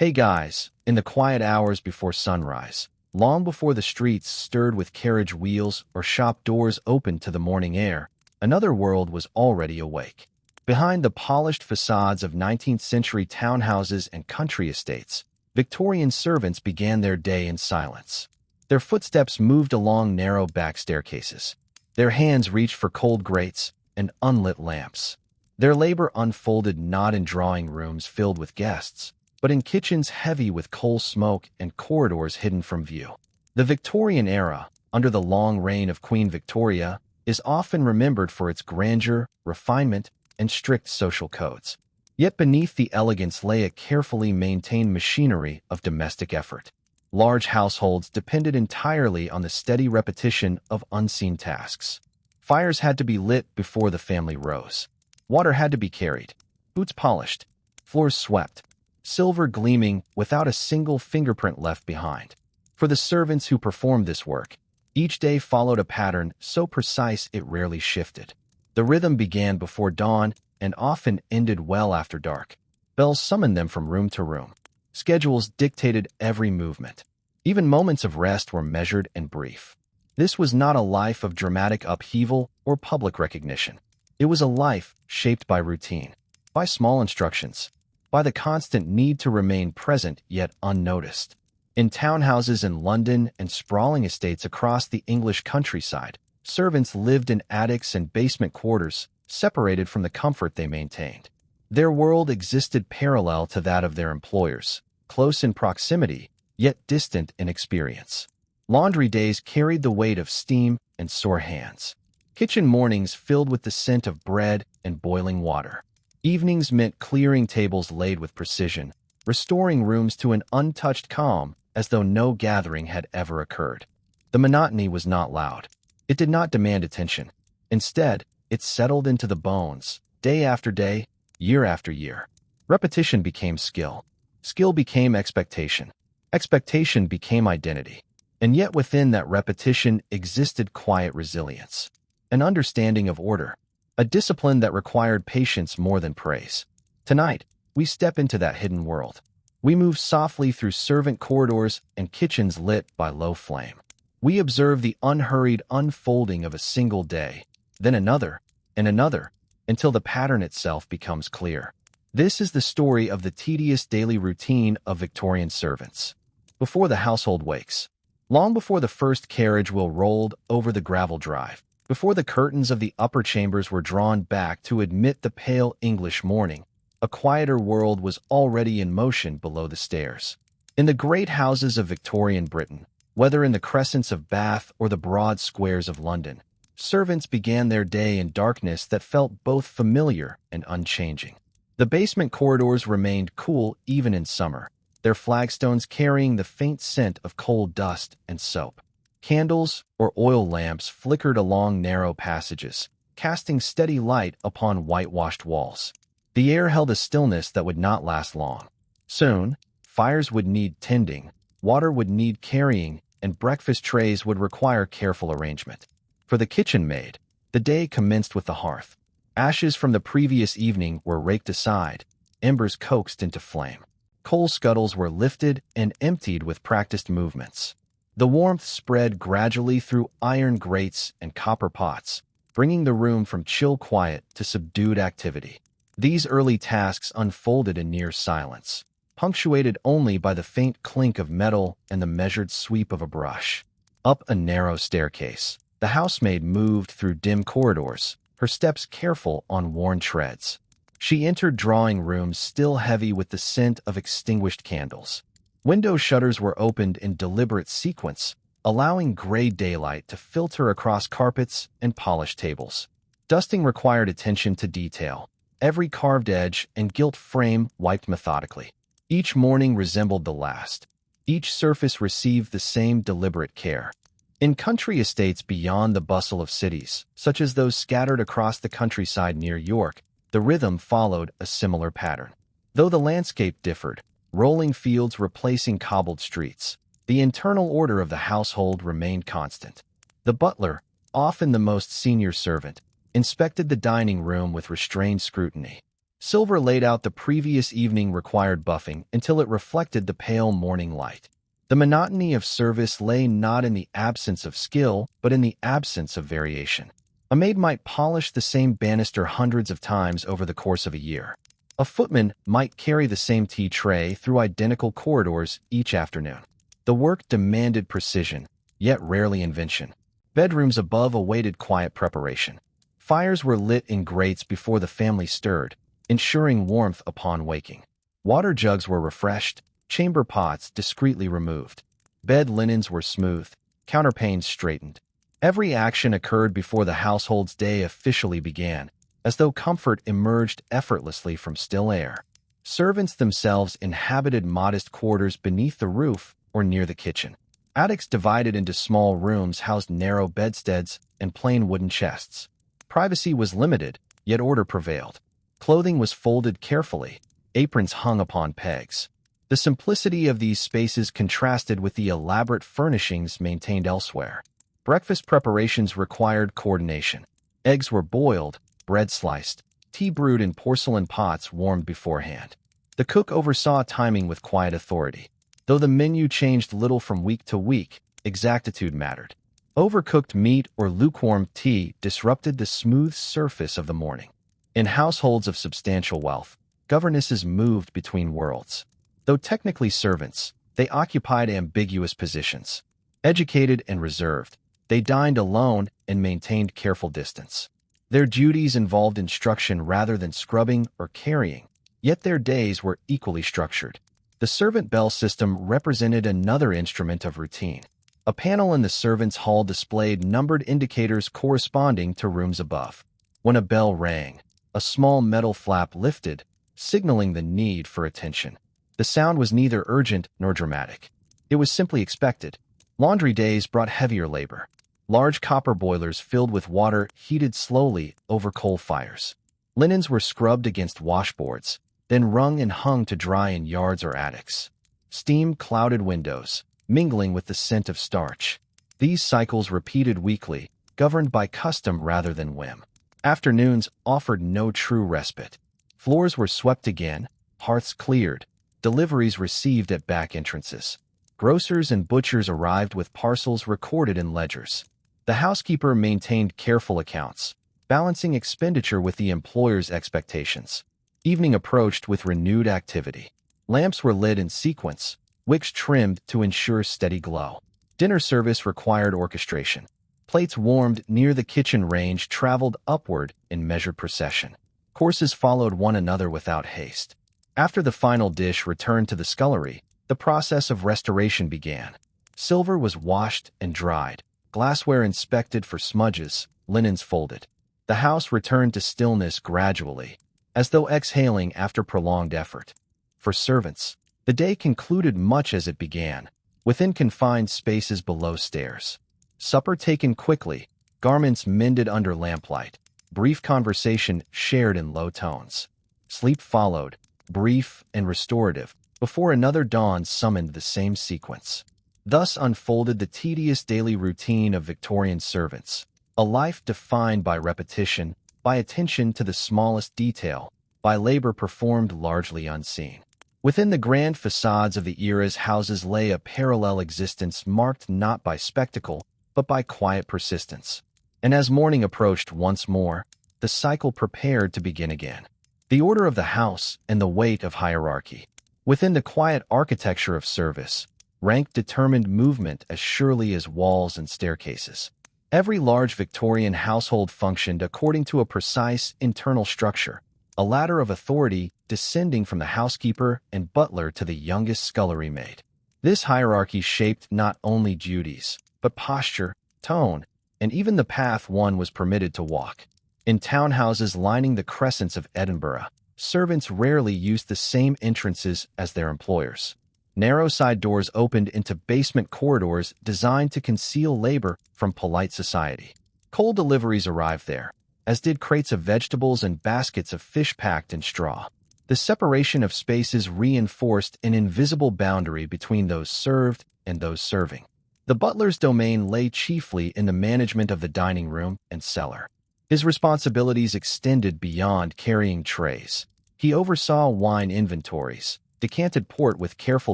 Hey guys, in the quiet hours before sunrise, long before the streets stirred with carriage wheels or shop doors opened to the morning air, another world was already awake. Behind the polished facades of 19th-century townhouses and country estates, Victorian servants began their day in silence. Their footsteps moved along narrow back staircases. Their hands reached for cold grates and unlit lamps. Their labor unfolded not in drawing rooms filled with guests, but in kitchens heavy with coal smoke and corridors hidden from view. The Victorian era, under the long reign of Queen Victoria, is often remembered for its grandeur, refinement, and strict social codes. Yet beneath the elegance lay a carefully maintained machinery of domestic effort. Large households depended entirely on the steady repetition of unseen tasks. Fires had to be lit before the family rose. Water had to be carried, boots polished, floors swept, silver gleaming without a single fingerprint left behind. For the servants who performed this work, each day followed a pattern so precise it rarely shifted. The rhythm began before dawn and often ended well after dark. Bells summoned them from room to room. Schedules dictated every movement. Even moments of rest were measured and brief. This was not a life of dramatic upheaval or public recognition. It was a life shaped by routine, by small instructions, by the constant need to remain present yet unnoticed. In townhouses in London and sprawling estates across the English countryside, servants lived in attics and basement quarters, separated from the comfort they maintained. Their world existed parallel to that of their employers, close in proximity, yet distant in experience. Laundry days carried the weight of steam and sore hands. Kitchen mornings filled with the scent of bread and boiling water. Evenings meant clearing tables laid with precision, restoring rooms to an untouched calm as though no gathering had ever occurred. The monotony was not loud. It did not demand attention. Instead, it settled into the bones, day after day, year after year. Repetition became skill. Skill became expectation. Expectation became identity. And yet within that repetition existed quiet resilience, an understanding of order, a discipline that required patience more than praise. Tonight, we step into that hidden world. We move softly through servant corridors and kitchens lit by low flame. We observe the unhurried unfolding of a single day, then another, and another, until the pattern itself becomes clear. This is the story of the tedious daily routine of Victorian servants. Before the household wakes, long before the first carriage wheel rolled over the gravel drive, before the curtains of the upper chambers were drawn back to admit the pale English morning, a quieter world was already in motion below the stairs. In the great houses of Victorian Britain, whether in the crescents of Bath or the broad squares of London, servants began their day in darkness that felt both familiar and unchanging. The basement corridors remained cool even in summer, their flagstones carrying the faint scent of coal dust and soap. Candles or oil lamps flickered along narrow passages, casting steady light upon whitewashed walls. The air held a stillness that would not last long. Soon, fires would need tending, water would need carrying, and breakfast trays would require careful arrangement. For the kitchen maid, the day commenced with the hearth. Ashes from the previous evening were raked aside, embers coaxed into flame. Coal scuttles were lifted and emptied with practiced movements. The warmth spread gradually through iron grates and copper pots, bringing the room from chill quiet to subdued activity. These early tasks unfolded in near silence, punctuated only by the faint clink of metal and the measured sweep of a brush. Up a narrow staircase, the housemaid moved through dim corridors, her steps careful on worn treads. She entered drawing rooms still heavy with the scent of extinguished candles. Window shutters were opened in deliberate sequence, allowing gray daylight to filter across carpets and polished tables. Dusting required attention to detail. Every carved edge and gilt frame wiped methodically. Each morning resembled the last. Each surface received the same deliberate care. In country estates beyond the bustle of cities, such as those scattered across the countryside near York, the rhythm followed a similar pattern. Though the landscape differed, rolling fields replacing cobbled streets, the internal order of the household remained constant. The butler, often the most senior servant, inspected the dining room with restrained scrutiny. Silver laid out the previous evening required buffing until it reflected the pale morning light. The monotony of service lay not in the absence of skill, but in the absence of variation. A maid might polish the same banister hundreds of times over the course of a year. A footman might carry the same tea tray through identical corridors each afternoon. The work demanded precision, yet rarely invention. Bedrooms above awaited quiet preparation. Fires were lit in grates before the family stirred, ensuring warmth upon waking. Water jugs were refreshed, chamber pots discreetly removed. Bed linens were smoothed, counterpanes straightened. Every action occurred before the household's day officially began, as though comfort emerged effortlessly from still air. Servants themselves inhabited modest quarters beneath the roof or near the kitchen. Attics divided into small rooms housed narrow bedsteads and plain wooden chests. Privacy was limited, yet order prevailed. Clothing was folded carefully, aprons hung upon pegs. The simplicity of these spaces contrasted with the elaborate furnishings maintained elsewhere. Breakfast preparations required coordination. Eggs were boiled, bread sliced, tea brewed in porcelain pots warmed beforehand. The cook oversaw timing with quiet authority. Though the menu changed little from week to week, exactitude mattered. Overcooked meat or lukewarm tea disrupted the smooth surface of the morning. In households of substantial wealth, governesses moved between worlds. Though technically servants, they occupied ambiguous positions. Educated and reserved, they dined alone and maintained careful distance. Their duties involved instruction rather than scrubbing or carrying, yet their days were equally structured. The servant bell system represented another instrument of routine. A panel in the servants' hall displayed numbered indicators corresponding to rooms above. When a bell rang, a small metal flap lifted, signaling the need for attention. The sound was neither urgent nor dramatic. It was simply expected. Laundry days brought heavier labor. Large copper boilers filled with water heated slowly over coal fires. Linens were scrubbed against washboards, then wrung and hung to dry in yards or attics. Steam clouded windows, mingling with the scent of starch. These cycles repeated weekly, governed by custom rather than whim. Afternoons offered no true respite. Floors were swept again, hearths cleared, deliveries received at back entrances. Grocers and butchers arrived with parcels recorded in ledgers. The housekeeper maintained careful accounts, balancing expenditure with the employer's expectations. Evening approached with renewed activity. Lamps were lit in sequence, wicks trimmed to ensure steady glow. Dinner service required orchestration. Plates warmed near the kitchen range traveled upward in measured procession. Courses followed one another without haste. After the final dish returned to the scullery, the process of restoration began. Silver was washed and dried, glassware inspected for smudges, linens folded. The house returned to stillness gradually, as though exhaling after prolonged effort. For servants, the day concluded much as it began, within confined spaces below stairs. Supper taken quickly, garments mended under lamplight, brief conversation shared in low tones. Sleep followed, brief and restorative, before another dawn summoned the same sequence. Thus unfolded the tedious daily routine of Victorian servants, a life defined by repetition, by attention to the smallest detail, by labor performed largely unseen. Within the grand facades of the era's houses lay a parallel existence marked not by spectacle, but by quiet persistence. And as morning approached once more, the cycle prepared to begin again. The order of the house and the weight of hierarchy. Within the quiet architecture of service, rank determined movement as surely as walls and staircases. Every large Victorian household functioned according to a precise internal structure, a ladder of authority descending from the housekeeper and butler to the youngest scullery maid. This hierarchy shaped not only duties, but posture, tone, and even the path one was permitted to walk. In townhouses lining the crescents of Edinburgh, servants rarely used the same entrances as their employers. Narrow side doors opened into basement corridors designed to conceal labor from polite society. Coal deliveries arrived there, as did crates of vegetables and baskets of fish packed in straw. The separation of spaces reinforced an invisible boundary between those served and those serving. The butler's domain lay chiefly in the management of the dining room and cellar. His responsibilities extended beyond carrying trays. He oversaw wine inventories, decanted port with careful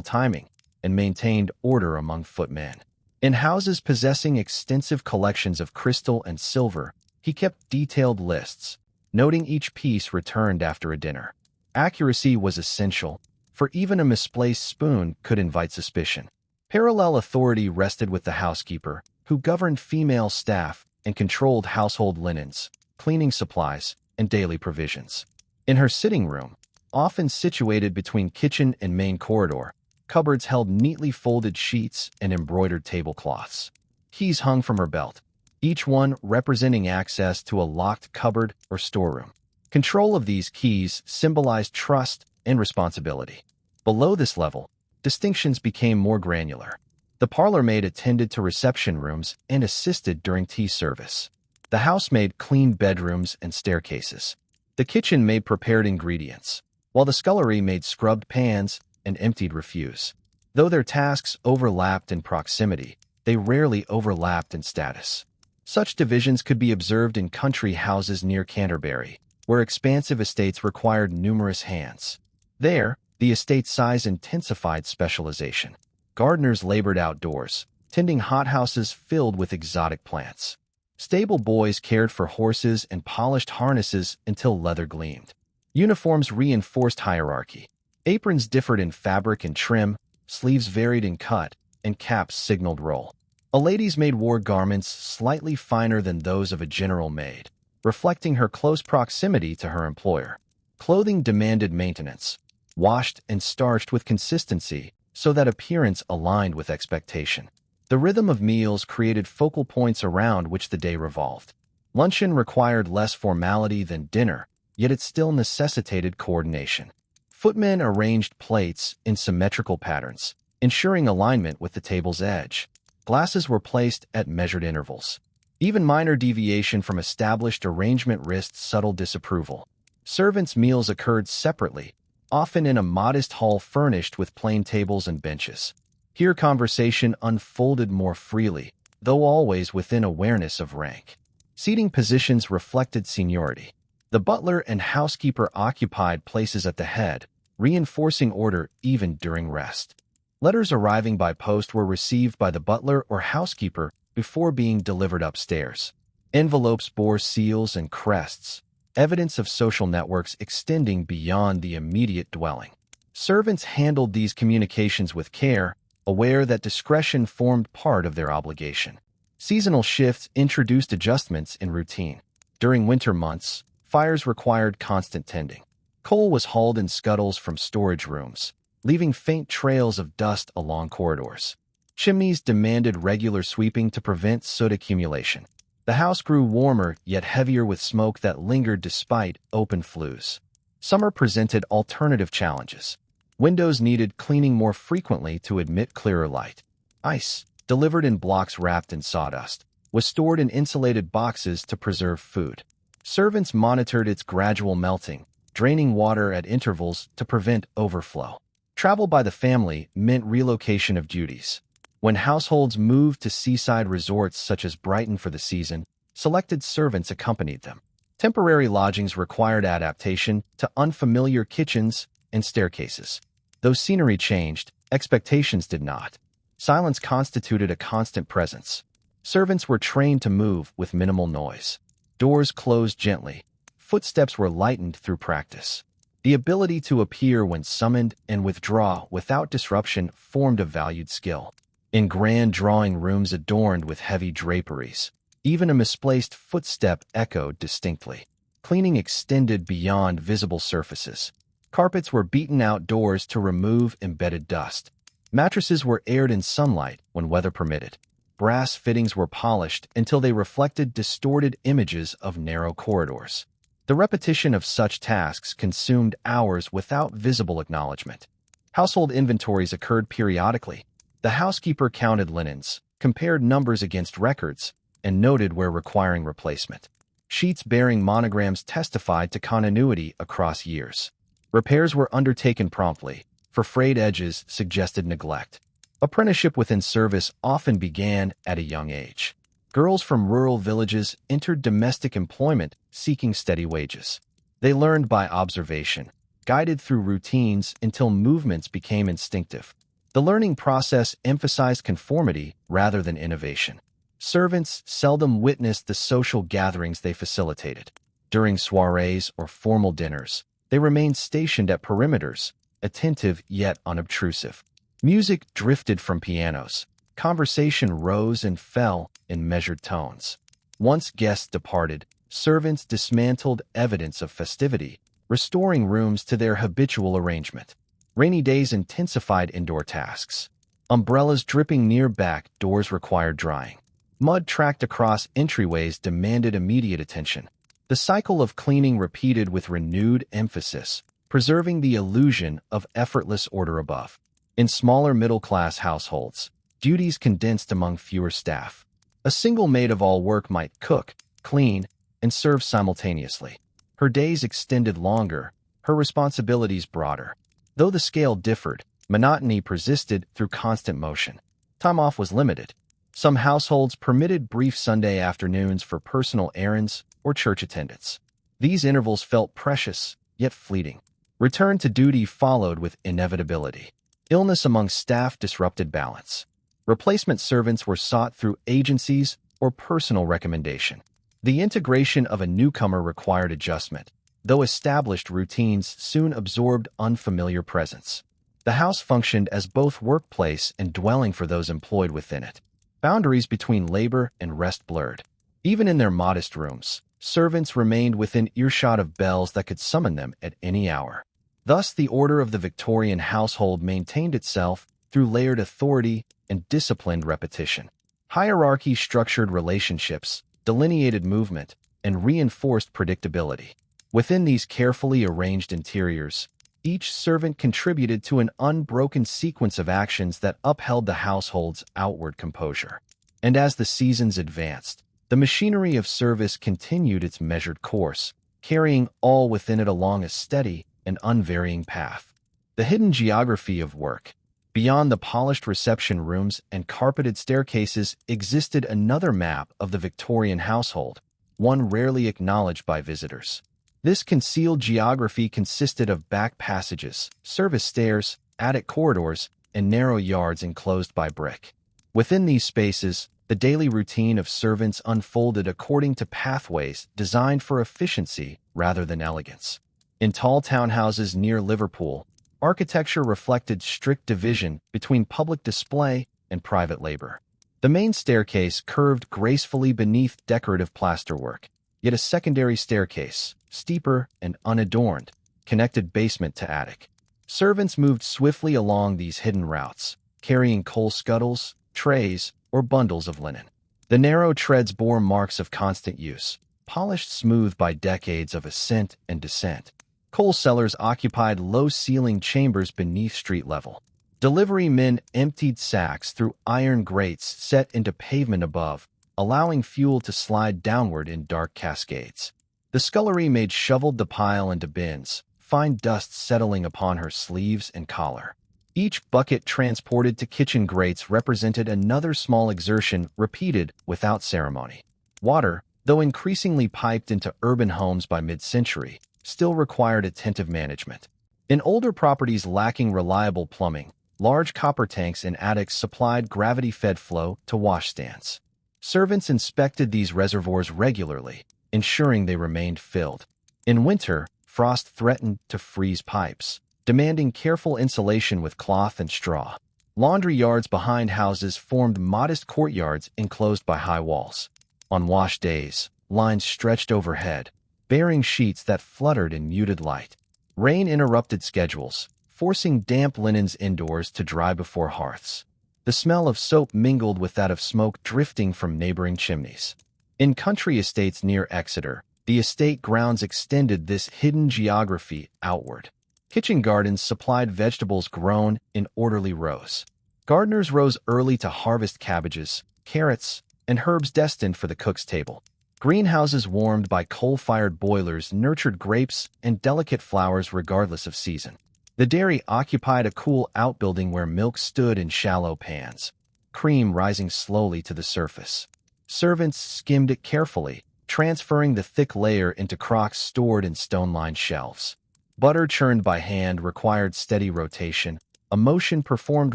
timing, and maintained order among footmen. In houses possessing extensive collections of crystal and silver, he kept detailed lists, noting each piece returned after a dinner. Accuracy was essential, for even a misplaced spoon could invite suspicion. Parallel authority rested with the housekeeper, who governed female staff and controlled household linens, cleaning supplies, and daily provisions. In her sitting room, often situated between kitchen and main corridor, cupboards held neatly folded sheets and embroidered tablecloths. Keys hung from her belt, each one representing access to a locked cupboard or storeroom. Control of these keys symbolized trust and responsibility. Below this level, distinctions became more granular. The parlor maid attended to reception rooms and assisted during tea service. The housemaid cleaned bedrooms and staircases. The kitchen maid prepared ingredients, while the scullery maid scrubbed pans and emptied refuse. Though their tasks overlapped in proximity, they rarely overlapped in status. Such divisions could be observed in country houses near Canterbury, where expansive estates required numerous hands. There, the estate size intensified specialization. Gardeners labored outdoors, tending hothouses filled with exotic plants. Stable boys cared for horses and polished harnesses until leather gleamed. Uniforms reinforced hierarchy. Aprons differed in fabric and trim, sleeves varied in cut, and caps signaled role. A lady's maid wore garments slightly finer than those of a general maid, reflecting her close proximity to her employer. Clothing demanded maintenance, washed and starched with consistency so that appearance aligned with expectation. The rhythm of meals created focal points around which the day revolved. Luncheon required less formality than dinner, yet it still necessitated coordination. Footmen arranged plates in symmetrical patterns, ensuring alignment with the table's edge. Glasses were placed at measured intervals. Even minor deviation from established arrangement risked subtle disapproval. Servants' meals occurred separately, often in a modest hall furnished with plain tables and benches. Here conversation unfolded more freely, though always within awareness of rank. Seating positions reflected seniority. The butler and housekeeper occupied places at the head, reinforcing order even during rest. Letters arriving by post were received by the butler or housekeeper before being delivered upstairs. Envelopes bore seals and crests, evidence of social networks extending beyond the immediate dwelling. Servants handled these communications with care, aware that discretion formed part of their obligation. Seasonal shifts introduced adjustments in routine. During winter months, fires required constant tending. Coal was hauled in scuttles from storage rooms, leaving faint trails of dust along corridors. Chimneys demanded regular sweeping to prevent soot accumulation. The house grew warmer yet heavier with smoke that lingered despite open flues. Summer presented alternative challenges. Windows needed cleaning more frequently to admit clearer light. Ice, delivered in blocks wrapped in sawdust, was stored in insulated boxes to preserve food. Servants monitored its gradual melting, draining water at intervals to prevent overflow. Travel by the family meant relocation of duties. When households moved to seaside resorts such as Brighton for the season, selected servants accompanied them. Temporary lodgings required adaptation to unfamiliar kitchens and staircases. Though scenery changed, expectations did not. Silence constituted a constant presence. Servants were trained to move with minimal noise. Doors closed gently. Footsteps were lightened through practice. The ability to appear when summoned and withdraw without disruption formed a valued skill. In grand drawing rooms adorned with heavy draperies, even a misplaced footstep echoed distinctly. Cleaning extended beyond visible surfaces. Carpets were beaten outdoors to remove embedded dust. Mattresses were aired in sunlight when weather permitted. Brass fittings were polished until they reflected distorted images of narrow corridors. The repetition of such tasks consumed hours without visible acknowledgement. Household inventories occurred periodically. The housekeeper counted linens, compared numbers against records, and noted where requiring replacement. Sheets bearing monograms testified to continuity across years. Repairs were undertaken promptly, for frayed edges suggested neglect. Apprenticeship within service often began at a young age. Girls from rural villages entered domestic employment seeking steady wages. They learned by observation, guided through routines until movements became instinctive. The learning process emphasized conformity rather than innovation. Servants seldom witnessed the social gatherings they facilitated. During soirees or formal dinners, they remained stationed at perimeters, attentive yet unobtrusive. Music drifted from pianos. Conversation rose and fell in measured tones. Once guests departed, servants dismantled evidence of festivity, restoring rooms to their habitual arrangement. Rainy days intensified indoor tasks. Umbrellas dripping near back doors required drying. Mud tracked across entryways demanded immediate attention. The cycle of cleaning repeated with renewed emphasis, preserving the illusion of effortless order above. In smaller middle-class households, duties condensed among fewer staff. A single maid of all work might cook, clean, and serve simultaneously. Her days extended longer, her responsibilities broader. Though the scale differed, monotony persisted through constant motion. Time off was limited. Some households permitted brief Sunday afternoons for personal errands or church attendance. These intervals felt precious, yet fleeting. Return to duty followed with inevitability. Illness among staff disrupted balance. Replacement servants were sought through agencies or personal recommendation. The integration of a newcomer required adjustment, though established routines soon absorbed unfamiliar presence. The house functioned as both workplace and dwelling for those employed within it. Boundaries between labor and rest blurred. Even in their modest rooms, servants remained within earshot of bells that could summon them at any hour. Thus, the order of the Victorian household maintained itself through layered authority and disciplined repetition. Hierarchies structured relationships, delineated movement, and reinforced predictability. Within these carefully arranged interiors, each servant contributed to an unbroken sequence of actions that upheld the household's outward composure. And as the seasons advanced, the machinery of service continued its measured course, carrying all within it along a steady and unvarying path. The hidden geography of work. Beyond the polished reception rooms and carpeted staircases existed another map of the Victorian household, one rarely acknowledged by visitors. This concealed geography consisted of back passages, service stairs, attic corridors, and narrow yards enclosed by brick. Within these spaces, the daily routine of servants unfolded according to pathways designed for efficiency rather than elegance. In tall townhouses near Liverpool, architecture reflected strict division between public display and private labor. The main staircase curved gracefully beneath decorative plasterwork, yet a secondary staircase, steeper and unadorned, connected basement to attic. Servants moved swiftly along these hidden routes, carrying coal scuttles, trays, or bundles of linen. The narrow treads bore marks of constant use, polished smooth by decades of ascent and descent. Coal cellars occupied low-ceilinged chambers beneath street level. Delivery men emptied sacks through iron grates set into pavement above, allowing fuel to slide downward in dark cascades. The scullery maid shoveled the pile into bins, fine dust settling upon her sleeves and collar. Each bucket transported to kitchen grates represented another small exertion repeated without ceremony. Water, though increasingly piped into urban homes by mid-century, still required attentive management. In older properties lacking reliable plumbing, large copper tanks in attics supplied gravity-fed flow to washstands. Servants inspected these reservoirs regularly, ensuring they remained filled. In winter, frost threatened to freeze pipes, demanding careful insulation with cloth and straw. Laundry yards behind houses formed modest courtyards enclosed by high walls. On wash days, lines stretched overhead, bearing sheets that fluttered in muted light. Rain interrupted schedules, forcing damp linens indoors to dry before hearths. The smell of soap mingled with that of smoke drifting from neighboring chimneys. In country estates near Exeter, the estate grounds extended this hidden geography outward. Kitchen gardens supplied vegetables grown in orderly rows. Gardeners rose early to harvest cabbages, carrots, and herbs destined for the cook's table. Greenhouses warmed by coal-fired boilers nurtured grapes and delicate flowers regardless of season. The dairy occupied a cool outbuilding where milk stood in shallow pans, cream rising slowly to the surface. Servants skimmed it carefully, transferring the thick layer into crocks stored in stone-lined shelves. Butter churned by hand required steady rotation, a motion performed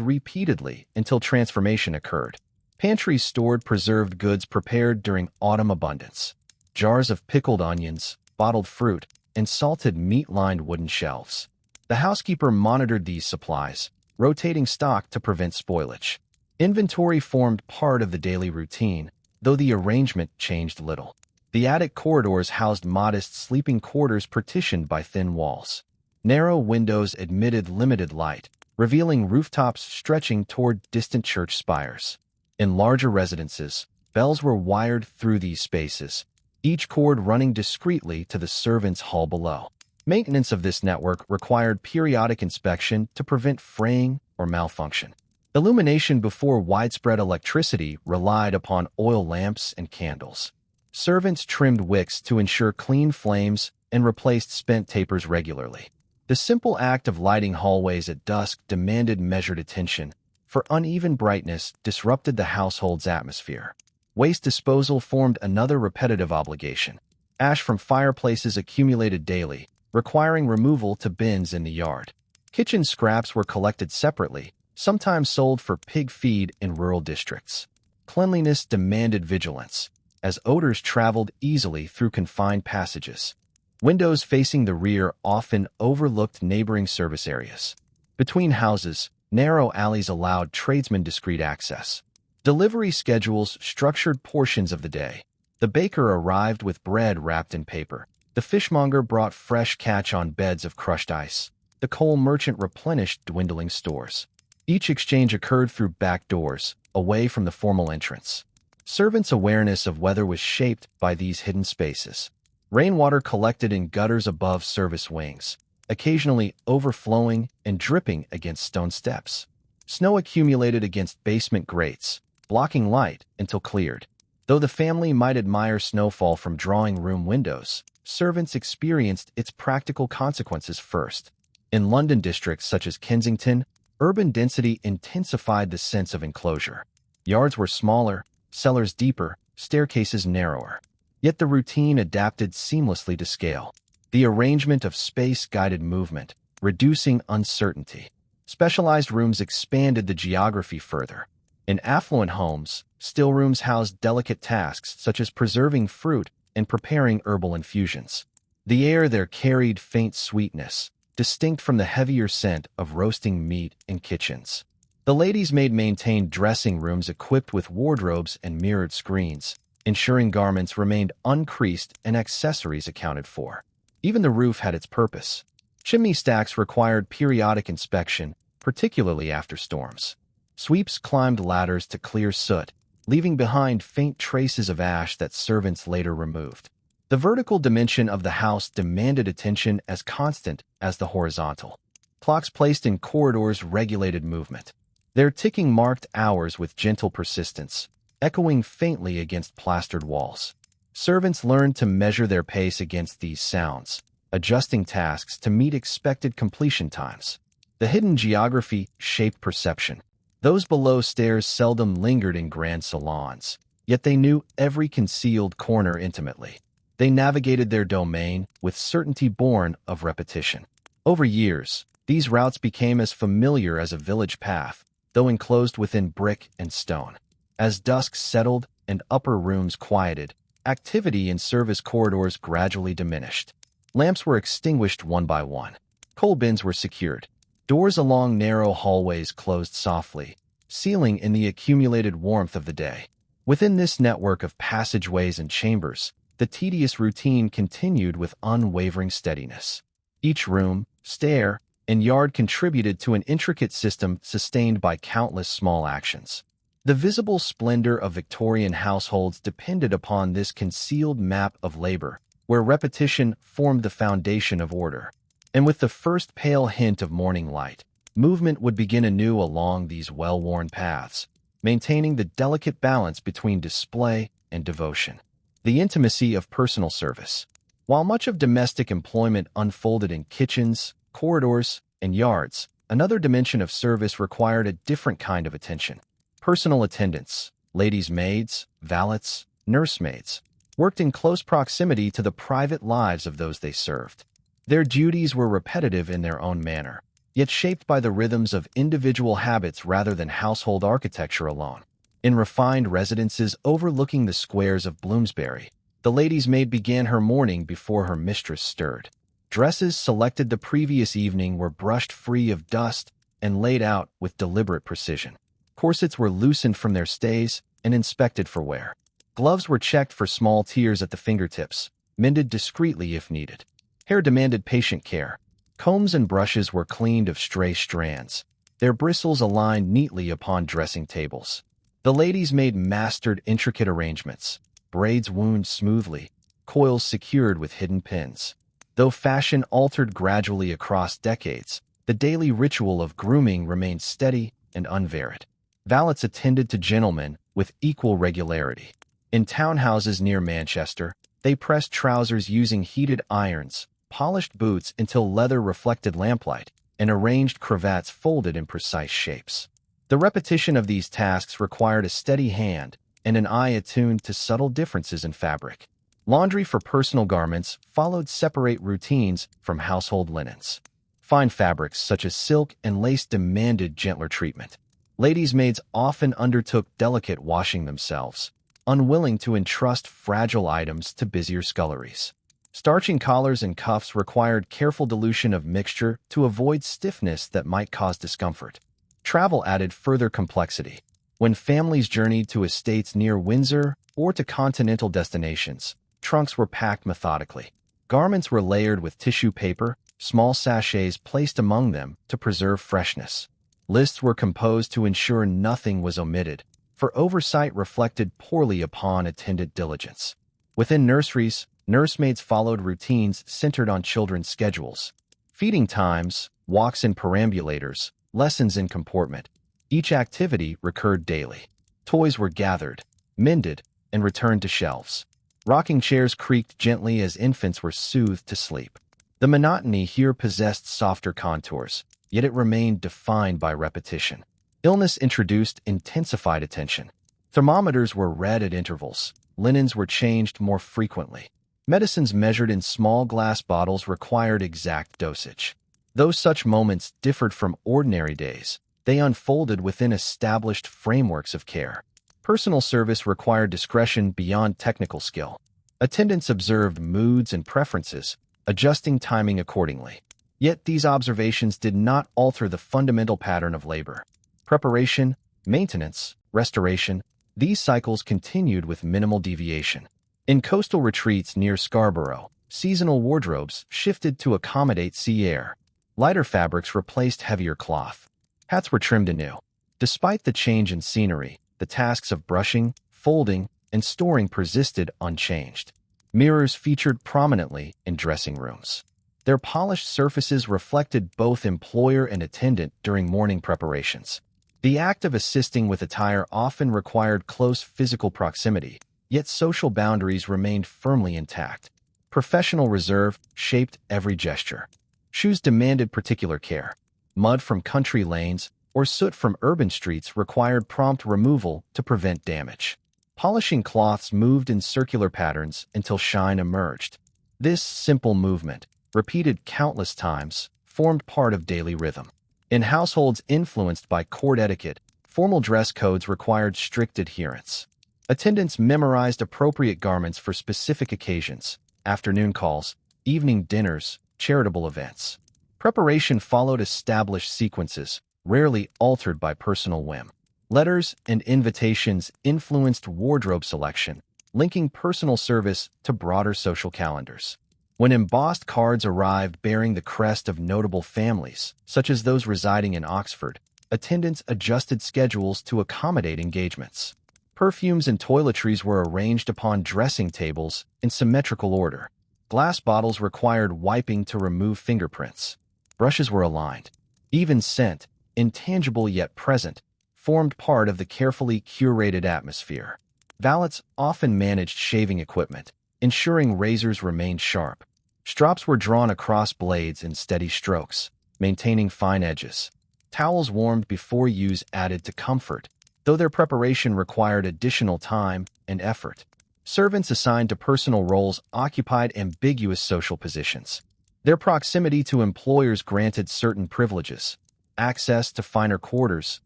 repeatedly until transformation occurred. Pantries stored preserved goods prepared during autumn abundance. Jars of pickled onions, bottled fruit, and salted meat lined wooden shelves. The housekeeper monitored these supplies, rotating stock to prevent spoilage. Inventory formed part of the daily routine, though the arrangement changed little. The attic corridors housed modest sleeping quarters partitioned by thin walls. Narrow windows admitted limited light, revealing rooftops stretching toward distant church spires. In larger residences, bells were wired through these spaces, each cord running discreetly to the servants' hall below. Maintenance of this network required periodic inspection to prevent fraying or malfunction. Illumination before widespread electricity relied upon oil lamps and candles. Servants trimmed wicks to ensure clean flames and replaced spent tapers regularly. The simple act of lighting hallways at dusk demanded measured attention, for uneven brightness disrupted the household's atmosphere. Waste disposal formed another repetitive obligation. Ash from fireplaces accumulated daily, requiring removal to bins in the yard. Kitchen scraps were collected separately, sometimes sold for pig feed in rural districts. Cleanliness demanded vigilance, as odors traveled easily through confined passages. Windows facing the rear often overlooked neighboring service areas. Between houses, narrow alleys allowed tradesmen discreet access. Delivery schedules structured portions of the day. The baker arrived with bread wrapped in paper. The fishmonger brought fresh catch on beds of crushed ice. The coal merchant replenished dwindling stores. Each exchange occurred through back doors, away from the formal entrance. Servants' awareness of weather was shaped by these hidden spaces. Rainwater collected in gutters above service wings, occasionally overflowing and dripping against stone steps. Snow accumulated against basement grates, blocking light until cleared. Though the family might admire snowfall from drawing room windows, servants experienced its practical consequences first. In London districts such as Kensington, urban density intensified the sense of enclosure. Yards were smaller, cellars deeper, staircases narrower. Yet the routine adapted seamlessly to scale. The arrangement of space guided movement, reducing uncertainty. Specialized rooms expanded the geography further. In affluent homes, still rooms housed delicate tasks such as preserving fruit and preparing herbal infusions. The air there carried faint sweetness, distinct from the heavier scent of roasting meat in kitchens. The ladies' maid maintained dressing rooms equipped with wardrobes and mirrored screens, ensuring garments remained uncreased and accessories accounted for. Even the roof had its purpose. Chimney stacks required periodic inspection, particularly after storms. Sweeps climbed ladders to clear soot, leaving behind faint traces of ash that servants later removed. The vertical dimension of the house demanded attention as constant as the horizontal. Clocks placed in corridors regulated movement. Their ticking marked hours with gentle persistence, echoing faintly against plastered walls. Servants learned to measure their pace against these sounds, adjusting tasks to meet expected completion times. The hidden geography shaped perception. Those below stairs seldom lingered in grand salons, yet they knew every concealed corner intimately. They navigated their domain with certainty born of repetition. Over years, these routes became as familiar as a village path, though enclosed within brick and stone. As dusk settled and upper rooms quieted, activity in service corridors gradually diminished. Lamps were extinguished one by one. Coal bins were secured. Doors along narrow hallways closed softly, sealing in the accumulated warmth of the day. Within this network of passageways and chambers, the tedious routine continued with unwavering steadiness. Each room, stair, and yard contributed to an intricate system sustained by countless small actions. The visible splendor of Victorian households depended upon this concealed map of labor, where repetition formed the foundation of order. And with the first pale hint of morning light, movement would begin anew along these well-worn paths, maintaining the delicate balance between display and devotion. The intimacy of personal service. While much of domestic employment unfolded in kitchens, corridors, and yards, another dimension of service required a different kind of attention. Personal attendants, ladies' maids, valets, nursemaids, worked in close proximity to the private lives of those they served. Their duties were repetitive in their own manner, yet shaped by the rhythms of individual habits rather than household architecture alone. In refined residences overlooking the squares of Bloomsbury, the lady's maid began her morning before her mistress stirred. Dresses selected the previous evening were brushed free of dust and laid out with deliberate precision. Corsets were loosened from their stays and inspected for wear. Gloves were checked for small tears at the fingertips, mended discreetly if needed. Hair demanded patient care. Combs and brushes were cleaned of stray strands, their bristles aligned neatly upon dressing tables. The ladies' maid mastered intricate arrangements, braids wound smoothly, coils secured with hidden pins. Though fashion altered gradually across decades, the daily ritual of grooming remained steady and unvaried. Valets attended to gentlemen with equal regularity. In townhouses near Manchester, they pressed trousers using heated irons, polished boots until leather reflected lamplight, and arranged cravats folded in precise shapes. The repetition of these tasks required a steady hand and an eye attuned to subtle differences in fabric. Laundry for personal garments followed separate routines from household linens. Fine fabrics such as silk and lace demanded gentler treatment. Ladies' maids often undertook delicate washing themselves, unwilling to entrust fragile items to busier sculleries. Starching collars and cuffs required careful dilution of mixture to avoid stiffness that might cause discomfort. Travel added further complexity. When families journeyed to estates near Windsor or to continental destinations, trunks were packed methodically. Garments were layered with tissue paper, small sachets placed among them to preserve freshness. Lists were composed to ensure nothing was omitted, for oversight reflected poorly upon attendant diligence. Within nurseries, nursemaids followed routines centered on children's schedules. Feeding times, walks in perambulators, lessons in comportment. Each activity recurred daily. Toys were gathered, mended, and returned to shelves. Rocking chairs creaked gently as infants were soothed to sleep. The monotony here possessed softer contours, yet it remained defined by repetition. Illness introduced intensified attention. Thermometers were read at intervals. Linens were changed more frequently. Medicines measured in small glass bottles required exact dosage. Though such moments differed from ordinary days, they unfolded within established frameworks of care. Personal service required discretion beyond technical skill. Attendants observed moods and preferences, adjusting timing accordingly. Yet these observations did not alter the fundamental pattern of labor. Preparation, maintenance, restoration, these cycles continued with minimal deviation. In coastal retreats near Scarborough, seasonal wardrobes shifted to accommodate sea air. Lighter fabrics replaced heavier cloth. Hats were trimmed anew. Despite the change in scenery, the tasks of brushing, folding, and storing persisted unchanged. Mirrors featured prominently in dressing rooms. Their polished surfaces reflected both employer and attendant during morning preparations. The act of assisting with attire often required close physical proximity, yet social boundaries remained firmly intact. Professional reserve shaped every gesture. Shoes demanded particular care. Mud from country lanes or soot from urban streets required prompt removal to prevent damage. Polishing cloths moved in circular patterns until shine emerged. This simple movement, repeated countless times, formed part of daily rhythm. In households influenced by court etiquette, formal dress codes required strict adherence. Attendants memorized appropriate garments for specific occasions, afternoon calls, evening dinners, charitable events. Preparation followed established sequences, rarely altered by personal whim. Letters and invitations influenced wardrobe selection, linking personal service to broader social calendars. When embossed cards arrived bearing the crest of notable families, such as those residing in Oxford, attendants adjusted schedules to accommodate engagements. Perfumes and toiletries were arranged upon dressing tables in symmetrical order. Glass bottles required wiping to remove fingerprints. Brushes were aligned. Even scent, intangible yet present, formed part of the carefully curated atmosphere. Valets often managed shaving equipment, ensuring razors remained sharp. Strops were drawn across blades in steady strokes, maintaining fine edges. Towels warmed before use added to comfort, though their preparation required additional time and effort. Servants assigned to personal roles occupied ambiguous social positions. Their proximity to employers granted certain privileges, access to finer quarters,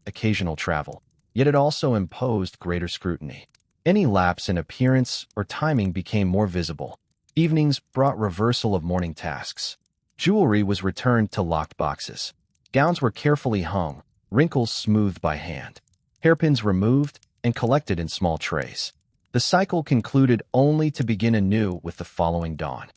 occasional travel, yet it also imposed greater scrutiny. Any lapse in appearance or timing became more visible. Evenings brought reversal of morning tasks. Jewelry was returned to locked boxes. Gowns were carefully hung, wrinkles smoothed by hand, hairpins removed and collected in small trays. The cycle concluded only to begin anew with the following dawn.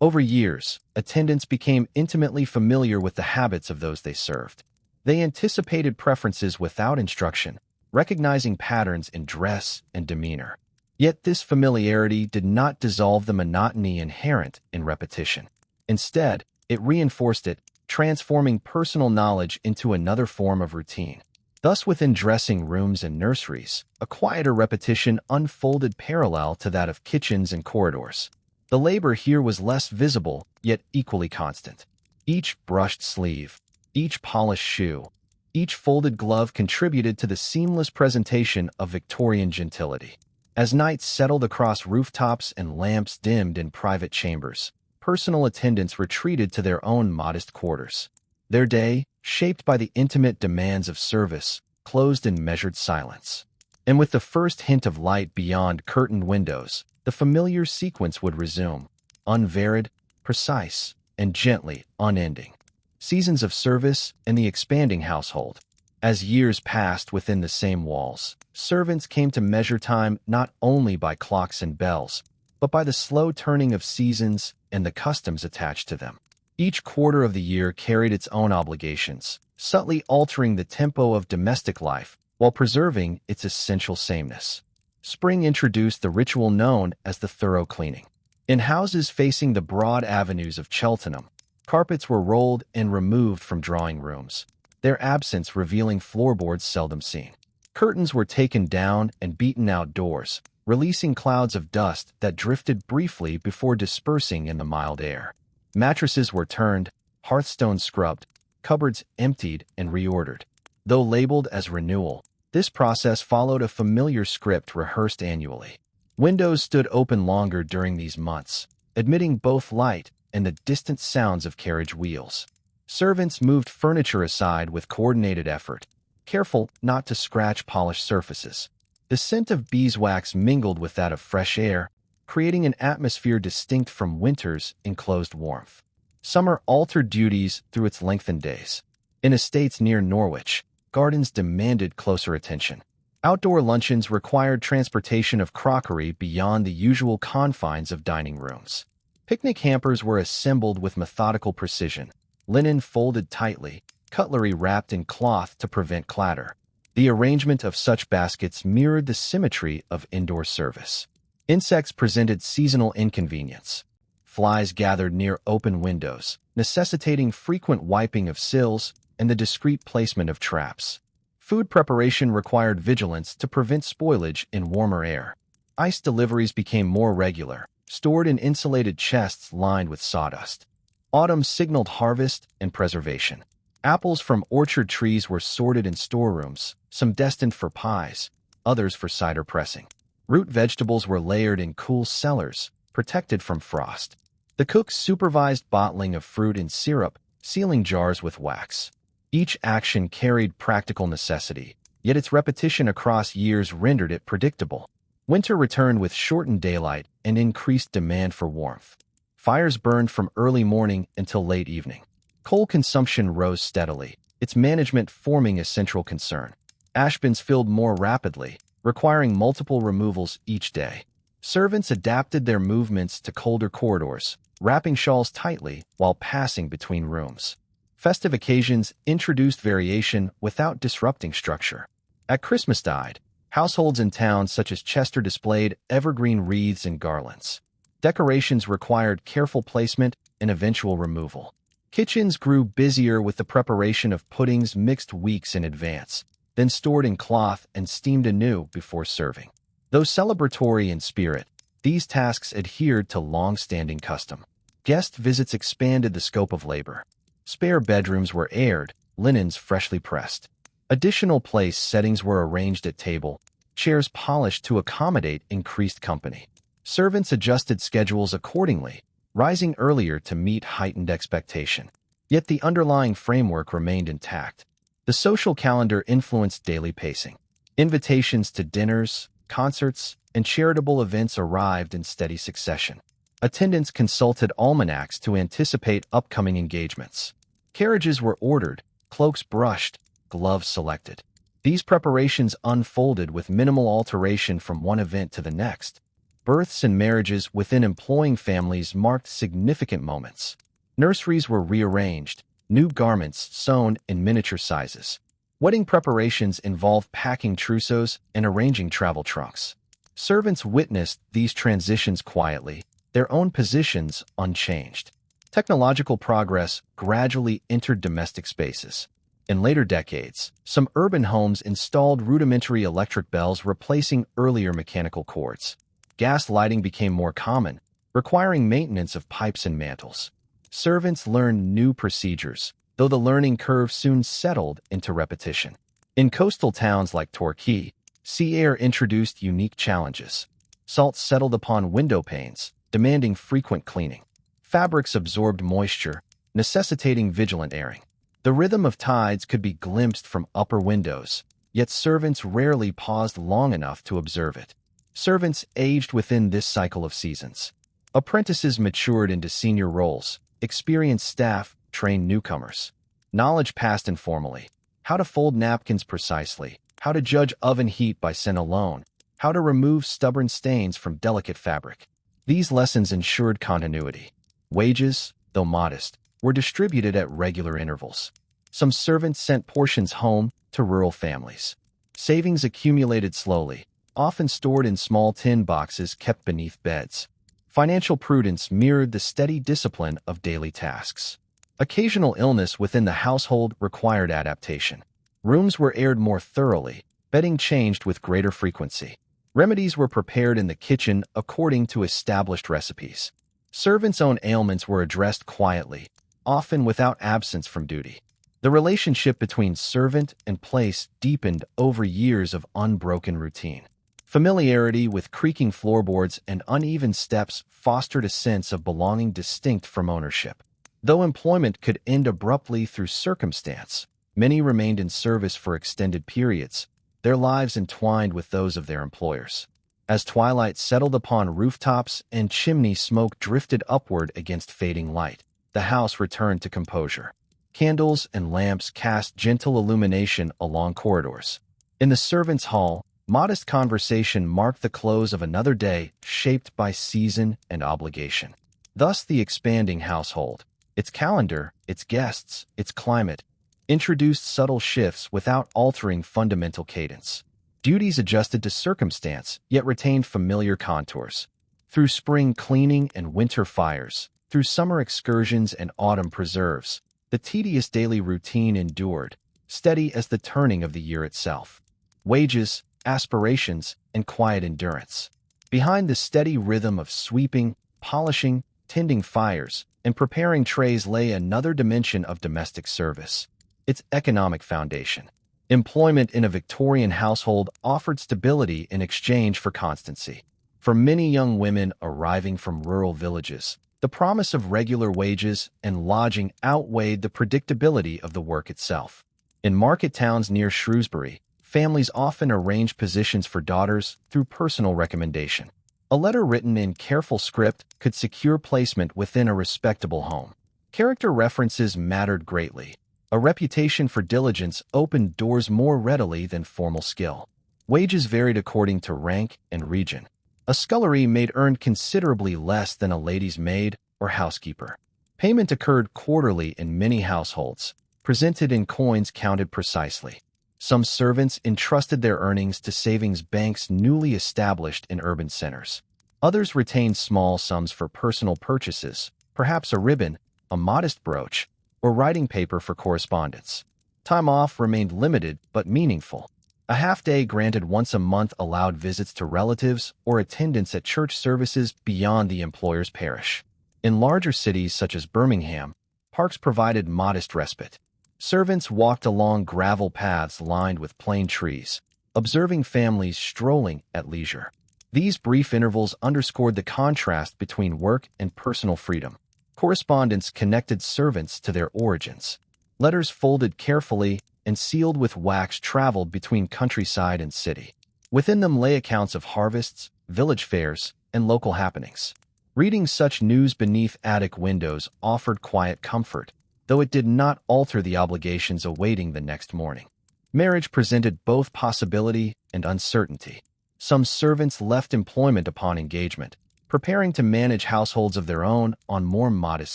Over years, attendants became intimately familiar with the habits of those they served. They anticipated preferences without instruction, recognizing patterns in dress and demeanor. Yet this familiarity did not dissolve the monotony inherent in repetition. Instead, it reinforced it, transforming personal knowledge into another form of routine. Thus, within dressing rooms and nurseries, a quieter repetition unfolded parallel to that of kitchens and corridors. The labor here was less visible, yet equally constant. Each brushed sleeve, each polished shoe, each folded glove contributed to the seamless presentation of Victorian gentility. As nights settled across rooftops and lamps dimmed in private chambers, personal attendants retreated to their own modest quarters. Their day, shaped by the intimate demands of service, closed in measured silence. And with the first hint of light beyond curtained windows, the familiar sequence would resume, unvaried, precise, and gently unending. Seasons of service and the expanding household. As years passed within the same walls, servants came to measure time not only by clocks and bells, but by the slow turning of seasons and the customs attached to them. Each quarter of the year carried its own obligations, subtly altering the tempo of domestic life while preserving its essential sameness. Spring introduced the ritual known as the thorough cleaning. In houses facing the broad avenues of Cheltenham, carpets were rolled and removed from drawing rooms, their absence revealing floorboards seldom seen. Curtains were taken down and beaten outdoors, releasing clouds of dust that drifted briefly before dispersing in the mild air. Mattresses were turned, hearthstones scrubbed, cupboards emptied and reordered. Though labeled as renewal, this process followed a familiar script rehearsed annually. Windows stood open longer during these months, admitting both light and the distant sounds of carriage wheels. Servants moved furniture aside with coordinated effort, careful not to scratch polished surfaces. The scent of beeswax mingled with that of fresh air, creating an atmosphere distinct from winter's enclosed warmth. Summer altered duties through its lengthened days. In estates near Norwich, gardens demanded closer attention. Outdoor luncheons required transportation of crockery beyond the usual confines of dining rooms. Picnic hampers were assembled with methodical precision, linen folded tightly, cutlery wrapped in cloth to prevent clatter. The arrangement of such baskets mirrored the symmetry of indoor service. Insects presented seasonal inconvenience. Flies gathered near open windows, necessitating frequent wiping of sills and the discreet placement of traps. Food preparation required vigilance to prevent spoilage in warmer air. Ice deliveries became more regular, stored in insulated chests lined with sawdust. Autumn signaled harvest and preservation. Apples from orchard trees were sorted in storerooms, some destined for pies, others for cider pressing. Root vegetables were layered in cool cellars, protected from frost. The cook supervised bottling of fruit in syrup, sealing jars with wax. Each action carried practical necessity, yet its repetition across years rendered it predictable. Winter returned with shortened daylight and increased demand for warmth. Fires burned from early morning until late evening. Coal consumption rose steadily, its management forming a central concern. Ash bins filled more rapidly, requiring multiple removals each day. Servants adapted their movements to colder corridors, wrapping shawls tightly while passing between rooms. Festive occasions introduced variation without disrupting structure. At Christmastide, households in towns such as Chester displayed evergreen wreaths and garlands. Decorations required careful placement and eventual removal. Kitchens grew busier with the preparation of puddings mixed weeks in advance, then stored in cloth and steamed anew before serving. Though celebratory in spirit, these tasks adhered to long-standing custom. Guest visits expanded the scope of labor. Spare bedrooms were aired, linens freshly pressed. Additional place settings were arranged at table, chairs polished to accommodate increased company. Servants adjusted schedules accordingly, rising earlier to meet heightened expectation. Yet the underlying framework remained intact. The social calendar influenced daily pacing. Invitations to dinners, concerts, and charitable events arrived in steady succession. Attendants consulted almanacs to anticipate upcoming engagements. Carriages were ordered, cloaks brushed, gloves selected. These preparations unfolded with minimal alteration from one event to the next. Births and marriages within employing families marked significant moments. Nurseries were rearranged, new garments sewn in miniature sizes. Wedding preparations involved packing trousseaux and arranging travel trunks. Servants witnessed these transitions quietly, their own positions unchanged. Technological progress gradually entered domestic spaces. In later decades, some urban homes installed rudimentary electric bells replacing earlier mechanical cords. Gas lighting became more common, requiring maintenance of pipes and mantles. Servants learned new procedures, though the learning curve soon settled into repetition. In coastal towns like Torquay, sea air introduced unique challenges. Salt settled upon window panes, demanding frequent cleaning. Fabrics absorbed moisture, necessitating vigilant airing. The rhythm of tides could be glimpsed from upper windows, yet servants rarely paused long enough to observe it. Servants aged within this cycle of seasons. Apprentices matured into senior roles. Experienced staff trained newcomers. Knowledge passed informally. How to fold napkins precisely, how to judge oven heat by scent alone, how to remove stubborn stains from delicate fabric. These lessons ensured continuity. Wages, though modest, were distributed at regular intervals. Some servants sent portions home to rural families. Savings accumulated slowly, often stored in small tin boxes kept beneath beds. Financial prudence mirrored the steady discipline of daily tasks. Occasional illness within the household required adaptation. Rooms were aired more thoroughly, bedding changed with greater frequency. Remedies were prepared in the kitchen according to established recipes. Servants' own ailments were addressed quietly, often without absence from duty. The relationship between servant and place deepened over years of unbroken routine. Familiarity with creaking floorboards and uneven steps fostered a sense of belonging distinct from ownership. Though employment could end abruptly through circumstance, many remained in service for extended periods, their lives entwined with those of their employers. As twilight settled upon rooftops and chimney smoke drifted upward against fading light, the house returned to composure. Candles and lamps cast gentle illumination along corridors. In the servants' hall, modest conversation marked the close of another day shaped by season and obligation. Thus the expanding household, its calendar, its guests, its climate, introduced subtle shifts without altering fundamental cadence. Duties adjusted to circumstance, yet retained familiar contours. Through spring cleaning and winter fires, through summer excursions and autumn preserves, the tedious daily routine endured, steady as the turning of the year itself. Wages, aspirations, and quiet endurance. Behind the steady rhythm of sweeping, polishing, tending fires, and preparing trays lay another dimension of domestic service, its economic foundation. Employment in a Victorian household offered stability in exchange for constancy. For many young women arriving from rural villages, the promise of regular wages and lodging outweighed the predictability of the work itself. In market towns near Shrewsbury, families often arranged positions for daughters through personal recommendation. A letter written in careful script could secure placement within a respectable home. Character references mattered greatly. A reputation for diligence opened doors more readily than formal skill. Wages varied according to rank and region. A scullery maid earned considerably less than a lady's maid or housekeeper. Payment occurred quarterly in many households, presented in coins counted precisely. Some servants entrusted their earnings to savings banks newly established in urban centers. Others retained small sums for personal purchases, perhaps a ribbon, a modest brooch, or writing paper for correspondence. Time off remained limited but meaningful. A half-day granted once a month allowed visits to relatives or attendance at church services beyond the employer's parish. In larger cities such as Birmingham, parks provided modest respite. Servants walked along gravel paths lined with plane trees, observing families strolling at leisure. These brief intervals underscored the contrast between work and personal freedom. Correspondence connected servants to their origins. Letters folded carefully and sealed with wax traveled between countryside and city. Within them lay accounts of harvests, village fairs, and local happenings. Reading such news beneath attic windows offered quiet comfort, though it did not alter the obligations awaiting the next morning. Marriage presented both possibility and uncertainty. Some servants left employment upon engagement, preparing to manage households of their own on more modest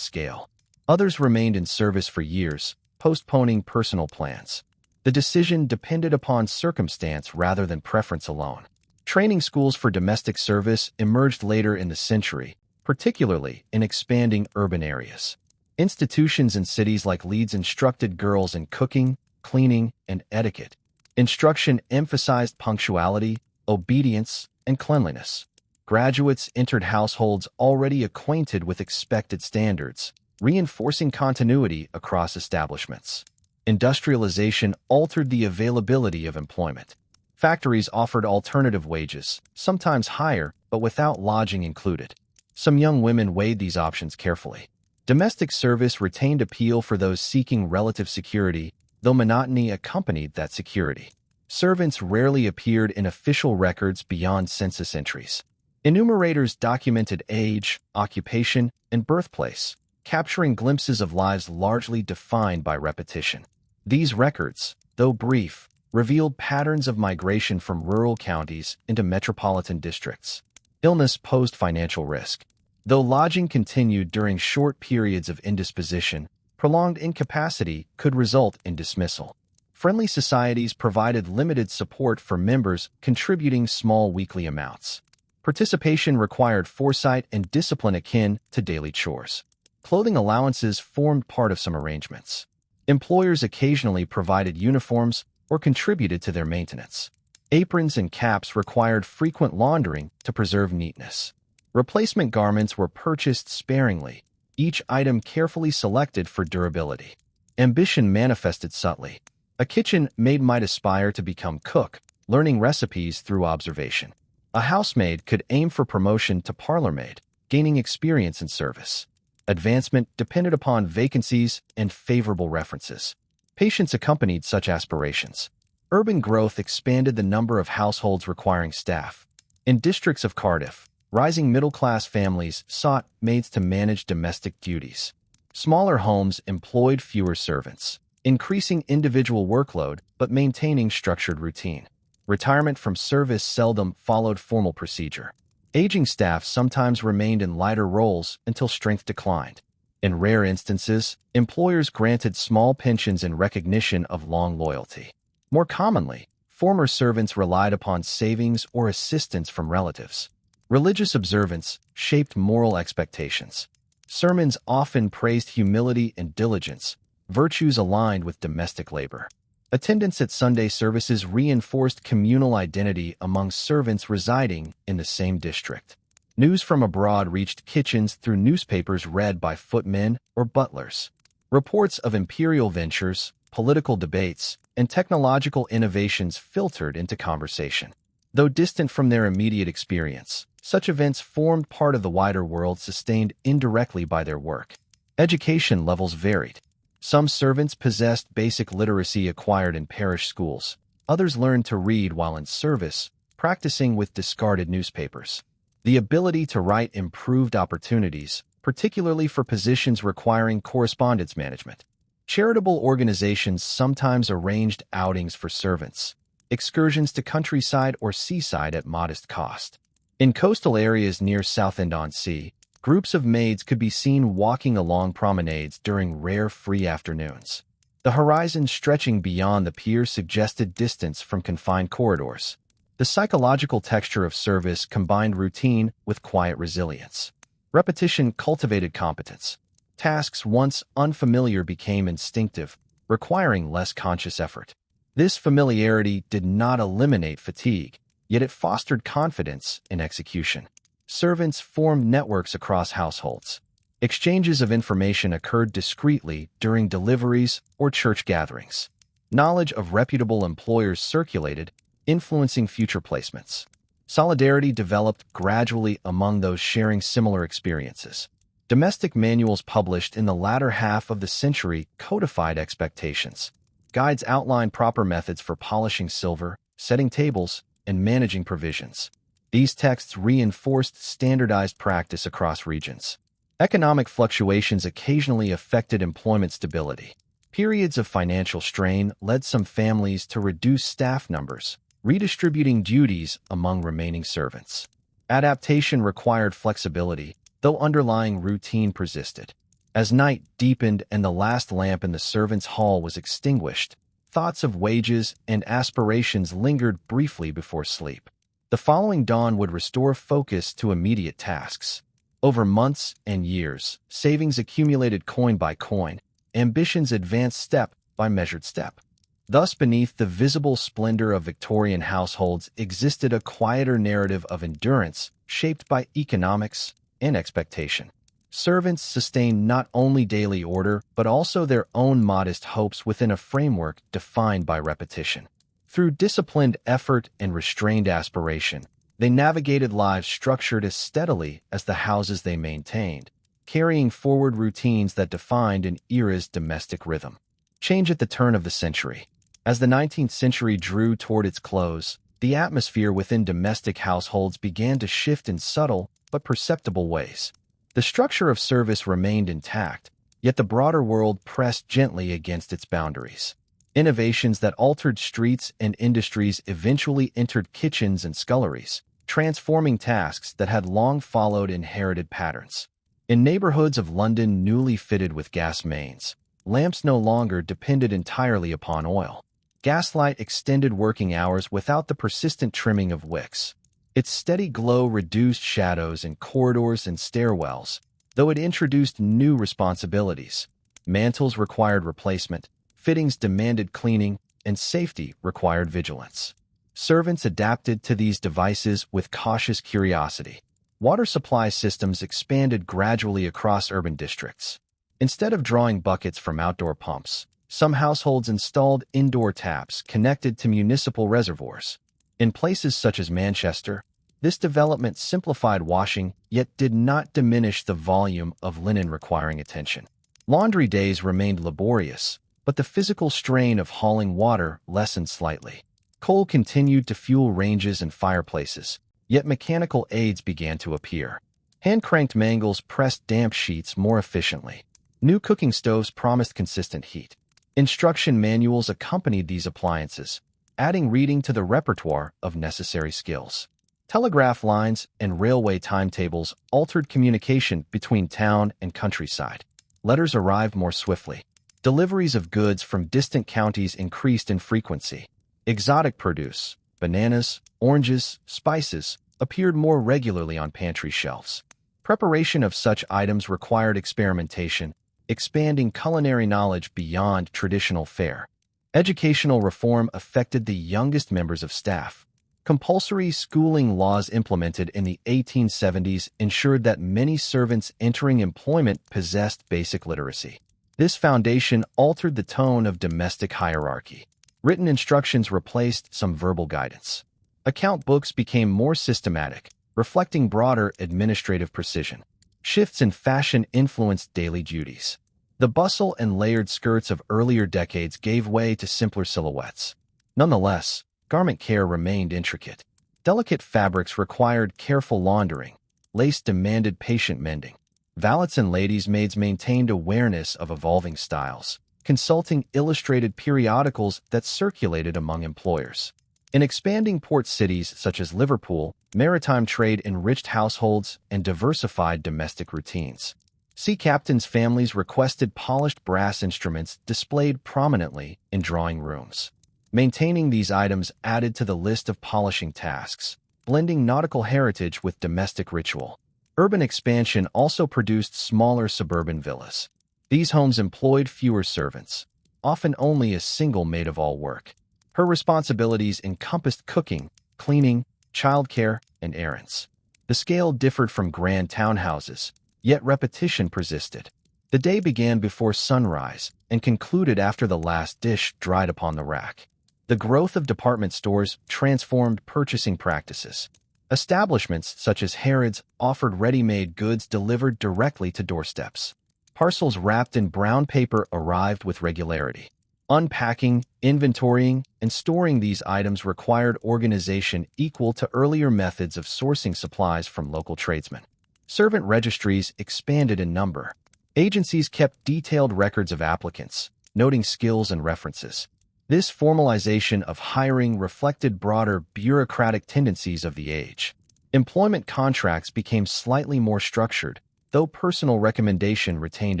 scale. Others remained in service for years, postponing personal plans. The decision depended upon circumstance rather than preference alone. Training schools for domestic service emerged later in the century, particularly in expanding urban areas. Institutions in cities like Leeds instructed girls in cooking, cleaning, and etiquette. Instruction emphasized punctuality, obedience, and cleanliness. Graduates entered households already acquainted with expected standards, reinforcing continuity across establishments. Industrialization altered the availability of employment. Factories offered alternative wages, sometimes higher, but without lodging included. Some young women weighed these options carefully. Domestic service retained appeal for those seeking relative security, though monotony accompanied that security. Servants rarely appeared in official records beyond census entries. Enumerators documented age, occupation, and birthplace, capturing glimpses of lives largely defined by repetition. These records, though brief, revealed patterns of migration from rural counties into metropolitan districts. Illness posed financial risk. Though lodging continued during short periods of indisposition, prolonged incapacity could result in dismissal. Friendly societies provided limited support for members contributing small weekly amounts. Participation required foresight and discipline akin to daily chores. Clothing allowances formed part of some arrangements. Employers occasionally provided uniforms or contributed to their maintenance. Aprons and caps required frequent laundering to preserve neatness. Replacement garments were purchased sparingly, each item carefully selected for durability. Ambition manifested subtly. A kitchen maid might aspire to become cook, learning recipes through observation. A housemaid could aim for promotion to parlor-maid, gaining experience in service. Advancement depended upon vacancies and favorable references. Patience accompanied such aspirations. Urban growth expanded the number of households requiring staff. In districts of Cardiff, rising middle-class families sought maids to manage domestic duties. Smaller homes employed fewer servants, increasing individual workload but maintaining structured routine. Retirement from service seldom followed formal procedure. Aging staff sometimes remained in lighter roles until strength declined. In rare instances, employers granted small pensions in recognition of long loyalty. More commonly, former servants relied upon savings or assistance from relatives. Religious observance shaped moral expectations. Sermons often praised humility and diligence, virtues aligned with domestic labor. Attendance at Sunday services reinforced communal identity among servants residing in the same district. News from abroad reached kitchens through newspapers read by footmen or butlers. Reports of imperial ventures, political debates, and technological innovations filtered into conversation. Though distant from their immediate experience, such events formed part of the wider world sustained indirectly by their work. Education levels varied. Some servants possessed basic literacy acquired in parish schools. Others learned to read while in service, practicing with discarded newspapers. The ability to write improved opportunities, particularly for positions requiring correspondence management. Charitable organizations sometimes arranged outings for servants, excursions to countryside or seaside at modest cost. In coastal areas near Southend-on-Sea, groups of maids could be seen walking along promenades during rare free afternoons. The horizon stretching beyond the pier suggested distance from confined corridors. The psychological texture of service combined routine with quiet resilience. Repetition cultivated competence. Tasks once unfamiliar became instinctive, requiring less conscious effort. This familiarity did not eliminate fatigue, yet it fostered confidence in execution. Servants formed networks across households. Exchanges of information occurred discreetly during deliveries or church gatherings. Knowledge of reputable employers circulated, influencing future placements. Solidarity developed gradually among those sharing similar experiences. Domestic manuals published in the latter half of the century codified expectations. Guides outlined proper methods for polishing silver, setting tables, and managing provisions. These texts reinforced standardized practice across regions. Economic fluctuations occasionally affected employment stability. Periods of financial strain led some families to reduce staff numbers, redistributing duties among remaining servants. Adaptation required flexibility, though underlying routine persisted. As night deepened and the last lamp in the servants' hall was extinguished, thoughts of wages and aspirations lingered briefly before sleep. The following dawn would restore focus to immediate tasks. Over months and years, savings accumulated coin by coin, ambitions advanced step by measured step. Thus, beneath the visible splendor of Victorian households existed a quieter narrative of endurance shaped by economics and expectation. Servants sustained not only daily order, but also their own modest hopes within a framework defined by repetition. Through disciplined effort and restrained aspiration, they navigated lives structured as steadily as the houses they maintained, carrying forward routines that defined an era's domestic rhythm. Change at the turn of the century. As the 19th century drew toward its close, the atmosphere within domestic households began to shift in subtle but perceptible ways. The structure of service remained intact, yet the broader world pressed gently against its boundaries. Innovations that altered streets and industries eventually entered kitchens and sculleries, transforming tasks that had long followed inherited patterns. In neighborhoods of London newly fitted with gas mains, lamps no longer depended entirely upon oil. Gaslight extended working hours without the persistent trimming of wicks. Its steady glow reduced shadows in corridors and stairwells, though it introduced new responsibilities. Mantles required replacement, fittings demanded cleaning, and safety required vigilance. Servants adapted to these devices with cautious curiosity. Water supply systems expanded gradually across urban districts. Instead of drawing buckets from outdoor pumps, some households installed indoor taps connected to municipal reservoirs. In places such as Manchester, this development simplified washing yet did not diminish the volume of linen requiring attention. Laundry days remained laborious, but the physical strain of hauling water lessened slightly. Coal continued to fuel ranges and fireplaces, yet mechanical aids began to appear. Hand-cranked mangles pressed damp sheets more efficiently. New cooking stoves promised consistent heat. Instruction manuals accompanied these appliances, adding reading to the repertoire of necessary skills. Telegraph lines and railway timetables altered communication between town and countryside. Letters arrived more swiftly. Deliveries of goods from distant counties increased in frequency. Exotic produce, bananas, oranges, spices, appeared more regularly on pantry shelves. Preparation of such items required experimentation, expanding culinary knowledge beyond traditional fare. Educational reform affected the youngest members of staff. Compulsory schooling laws implemented in the 1870s ensured that many servants entering employment possessed basic literacy. This foundation altered the tone of domestic hierarchy. Written instructions replaced some verbal guidance. Account books became more systematic, reflecting broader administrative precision. Shifts in fashion influenced daily duties. The bustle and layered skirts of earlier decades gave way to simpler silhouettes. Nonetheless, garment care remained intricate. Delicate fabrics required careful laundering. Lace demanded patient mending. Valets and ladies' maids maintained awareness of evolving styles, consulting illustrated periodicals that circulated among employers. In expanding port cities such as Liverpool, maritime trade enriched households and diversified domestic routines. Sea captains' families requested polished brass instruments displayed prominently in drawing rooms. Maintaining these items added to the list of polishing tasks, blending nautical heritage with domestic ritual. Urban expansion also produced smaller suburban villas. These homes employed fewer servants, often only a single maid of all work. Her responsibilities encompassed cooking, cleaning, childcare, and errands. The scale differed from grand townhouses, yet repetition persisted. The day began before sunrise and concluded after the last dish dried upon the rack. The growth of department stores transformed purchasing practices. Establishments such as Harrods offered ready-made goods delivered directly to doorsteps. Parcels wrapped in brown paper arrived with regularity. Unpacking, inventorying, and storing these items required organization equal to earlier methods of sourcing supplies from local tradesmen. Servant registries expanded in number. Agencies kept detailed records of applicants, noting skills and references. This formalization of hiring reflected broader bureaucratic tendencies of the age. Employment contracts became slightly more structured, though personal recommendation retained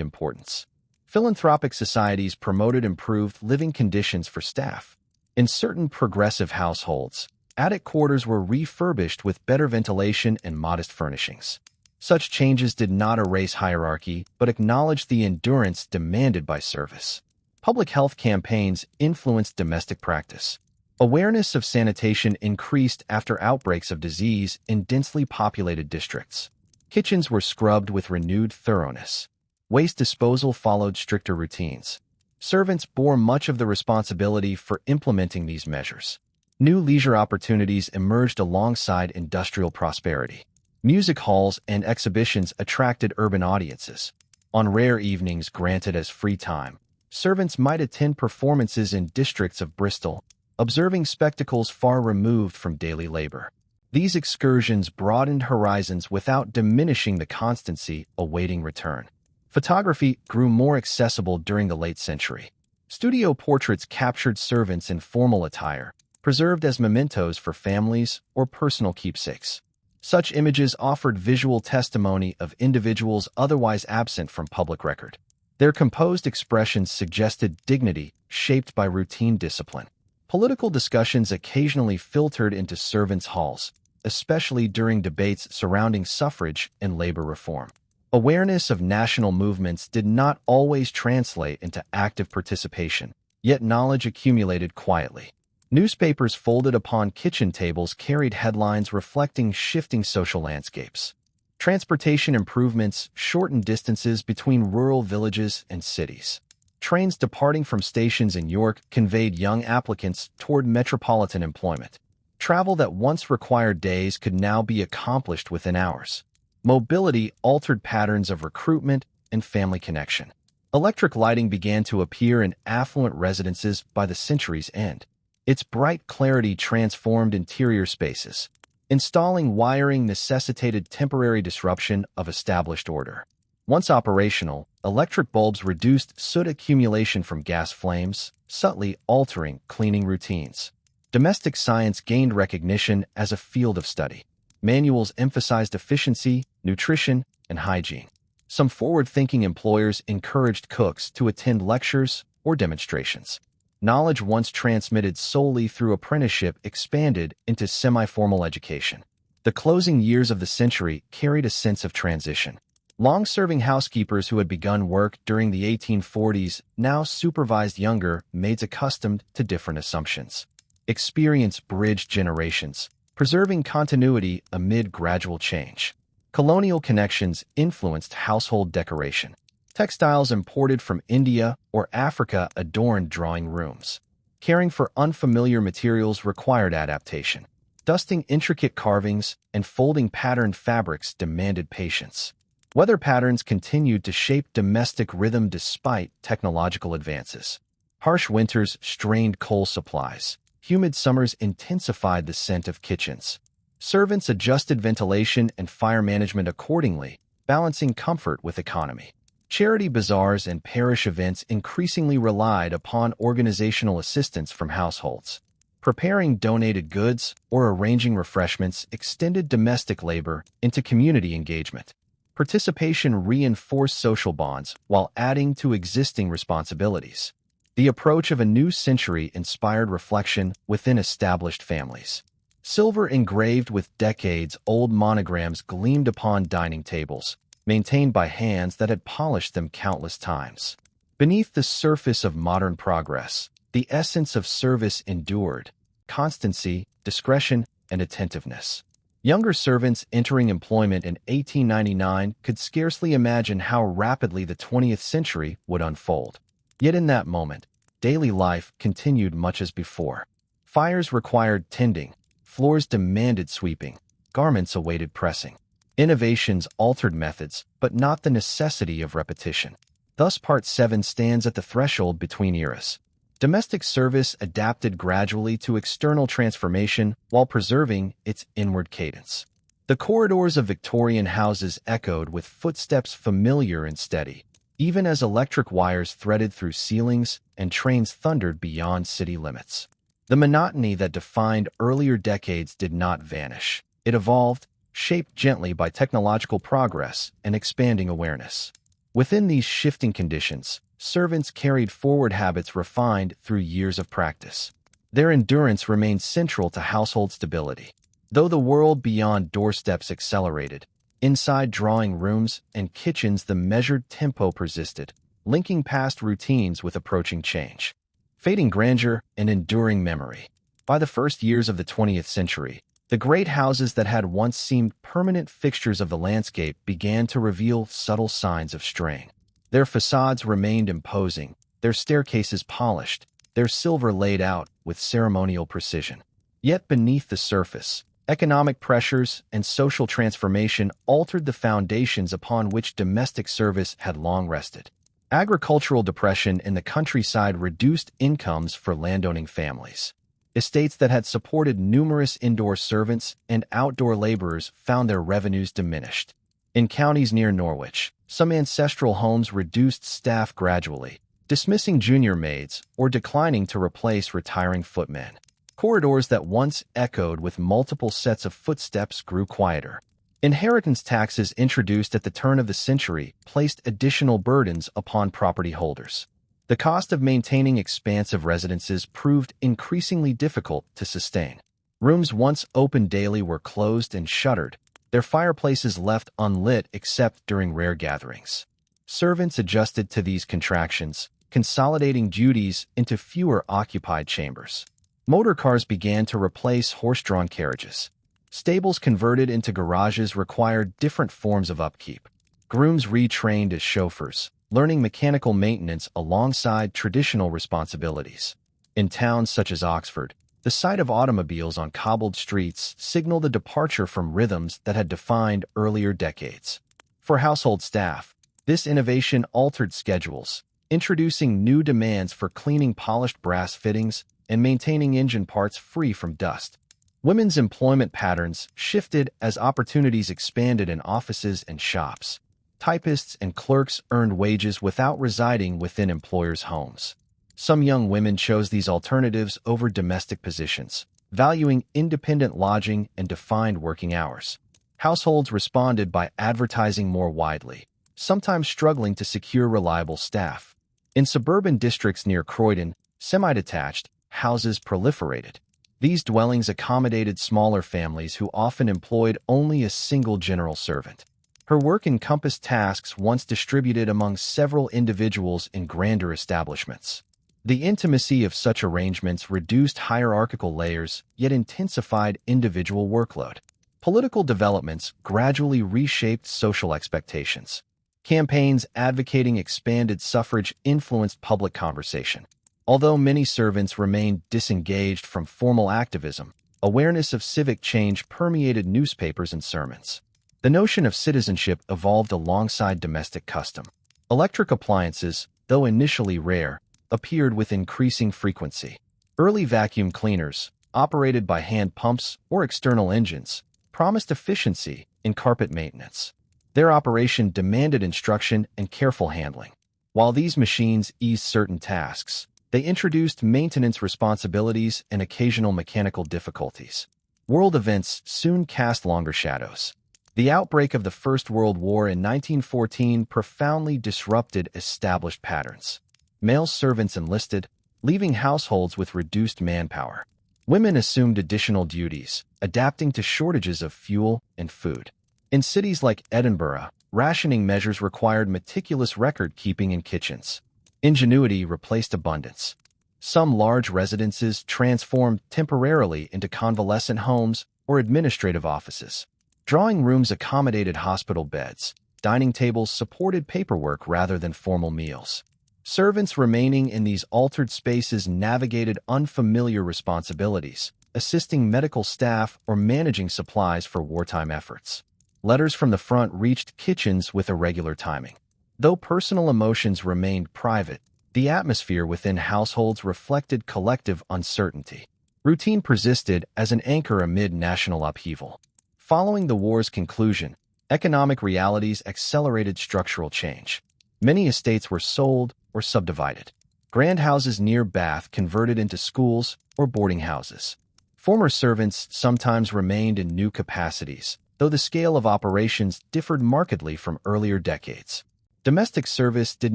importance. Philanthropic societies promoted improved living conditions for staff. In certain progressive households, attic quarters were refurbished with better ventilation and modest furnishings. Such changes did not erase hierarchy, but acknowledged the endurance demanded by service. Public health campaigns influenced domestic practice. Awareness of sanitation increased after outbreaks of disease in densely populated districts. Kitchens were scrubbed with renewed thoroughness. Waste disposal followed stricter routines. Servants bore much of the responsibility for implementing these measures. New leisure opportunities emerged alongside industrial prosperity. Music halls and exhibitions attracted urban audiences. On rare evenings granted as free time, servants might attend performances in districts of Bristol, observing spectacles far removed from daily labor. These excursions broadened horizons without diminishing the constancy awaiting return. Photography grew more accessible during the late century. Studio portraits captured servants in formal attire, preserved as mementos for families or personal keepsakes. Such images offered visual testimony of individuals otherwise absent from public record. Their composed expressions suggested dignity shaped by routine discipline. Political discussions occasionally filtered into servants' halls, especially during debates surrounding suffrage and labor reform. Awareness of national movements did not always translate into active participation, yet knowledge accumulated quietly. Newspapers folded upon kitchen tables carried headlines reflecting shifting social landscapes. Transportation improvements shortened distances between rural villages and cities. Trains departing from stations in York conveyed young applicants toward metropolitan employment. Travel that once required days could now be accomplished within hours. Mobility altered patterns of recruitment and family connection. Electric lighting began to appear in affluent residences by the century's end. Its bright clarity transformed interior spaces. Installing wiring necessitated temporary disruption of established order. Once operational, electric bulbs reduced soot accumulation from gas flames, subtly altering cleaning routines. Domestic science gained recognition as a field of study. Manuals emphasized efficiency, nutrition, and hygiene. Some forward-thinking employers encouraged cooks to attend lectures or demonstrations. Knowledge once transmitted solely through apprenticeship expanded into semi-formal education. The closing years of the century carried a sense of transition. Long-serving housekeepers who had begun work during the 1840s now supervised younger maids accustomed to different assumptions. Experience bridged generations, preserving continuity amid gradual change. Colonial connections influenced household decoration. Textiles imported from India or Africa adorned drawing rooms. Caring for unfamiliar materials required adaptation. Dusting intricate carvings and folding patterned fabrics demanded patience. Weather patterns continued to shape domestic rhythm despite technological advances. Harsh winters strained coal supplies. Humid summers intensified the scent of kitchens. Servants adjusted ventilation and fire management accordingly, balancing comfort with economy. Charity bazaars and parish events increasingly relied upon organizational assistance from households. Preparing donated goods or arranging refreshments extended domestic labor into community engagement. Participation reinforced social bonds while adding to existing responsibilities. The approach of a new century inspired reflection within established families. Silver engraved with decades-old monograms gleamed upon dining tables, maintained by hands that had polished them countless times. Beneath the surface of modern progress, the essence of service endured: constancy, discretion, and attentiveness. Younger servants entering employment in 1899 could scarcely imagine how rapidly the 20th century would unfold. Yet in that moment, daily life continued much as before. Fires required tending, floors demanded sweeping, garments awaited pressing. Innovations altered methods, but not the necessity of repetition. Thus, Part 7 stands at the threshold between eras. Domestic service adapted gradually to external transformation while preserving its inward cadence. The corridors of Victorian houses echoed with footsteps familiar and steady, even as electric wires threaded through ceilings and trains thundered beyond city limits. The monotony that defined earlier decades did not vanish. It evolved, shaped gently by technological progress and expanding awareness. Within these shifting conditions, servants carried forward habits refined through years of practice. Their endurance remained central to household stability. Though the world beyond doorsteps accelerated, inside drawing rooms and kitchens the measured tempo persisted, linking past routines with approaching change. Fading grandeur and enduring memory. By the first years of the 20th century, the great houses that had once seemed permanent fixtures of the landscape began to reveal subtle signs of strain. Their facades remained imposing, their staircases polished, their silver laid out with ceremonial precision. Yet beneath the surface, economic pressures and social transformation altered the foundations upon which domestic service had long rested. Agricultural depression in the countryside reduced incomes for landowning families. Estates that had supported numerous indoor servants and outdoor laborers found their revenues diminished. In counties near Norwich, some ancestral homes reduced staff gradually, dismissing junior maids or declining to replace retiring footmen. Corridors that once echoed with multiple sets of footsteps grew quieter. Inheritance taxes introduced at the turn of the century placed additional burdens upon property holders. The cost of maintaining expansive residences proved increasingly difficult to sustain. Rooms once open daily were closed and shuttered, their fireplaces left unlit except during rare gatherings. Servants adjusted to these contractions, consolidating duties into fewer occupied chambers. Motor cars began to replace horse-drawn carriages. Stables converted into garages required different forms of upkeep. Grooms retrained as chauffeurs, learning mechanical maintenance alongside traditional responsibilities. In towns such as Oxford, the sight of automobiles on cobbled streets signaled a departure from rhythms that had defined earlier decades. For household staff, this innovation altered schedules, introducing new demands for cleaning polished brass fittings and maintaining engine parts free from dust. Women's employment patterns shifted as opportunities expanded in offices and shops. Typists and clerks earned wages without residing within employers' homes. Some young women chose these alternatives over domestic positions, valuing independent lodging and defined working hours. Households responded by advertising more widely, sometimes struggling to secure reliable staff. In suburban districts near Croydon, semi-detached houses proliferated. These dwellings accommodated smaller families who often employed only a single general servant. Her work encompassed tasks once distributed among several individuals in grander establishments. The intimacy of such arrangements reduced hierarchical layers, yet intensified individual workload. Political developments gradually reshaped social expectations. Campaigns advocating expanded suffrage influenced public conversation. Although many servants remained disengaged from formal activism, awareness of civic change permeated newspapers and sermons. The notion of citizenship evolved alongside domestic custom. Electric appliances, though initially rare, appeared with increasing frequency. Early vacuum cleaners, operated by hand pumps or external engines, promised efficiency in carpet maintenance. Their operation demanded instruction and careful handling. While these machines eased certain tasks, they introduced maintenance responsibilities and occasional mechanical difficulties. World events soon cast longer shadows. The outbreak of the First World War in 1914 profoundly disrupted established patterns. Male servants enlisted, leaving households with reduced manpower. Women assumed additional duties, adapting to shortages of fuel and food. In cities like Edinburgh, rationing measures required meticulous record-keeping in kitchens. Ingenuity replaced abundance. Some large residences transformed temporarily into convalescent homes or administrative offices. Drawing rooms accommodated hospital beds. Dining tables supported paperwork rather than formal meals. Servants remaining in these altered spaces navigated unfamiliar responsibilities, assisting medical staff, or managing supplies for wartime efforts. Letters from the front reached kitchens with irregular timing. Though personal emotions remained private, the atmosphere within households reflected collective uncertainty. Routine persisted as an anchor amid national upheaval. Following the war's conclusion, economic realities accelerated structural change. Many estates were sold or subdivided. Grand houses near Bath converted into schools or boarding houses. Former servants sometimes remained in new capacities, though the scale of operations differed markedly from earlier decades. Domestic service did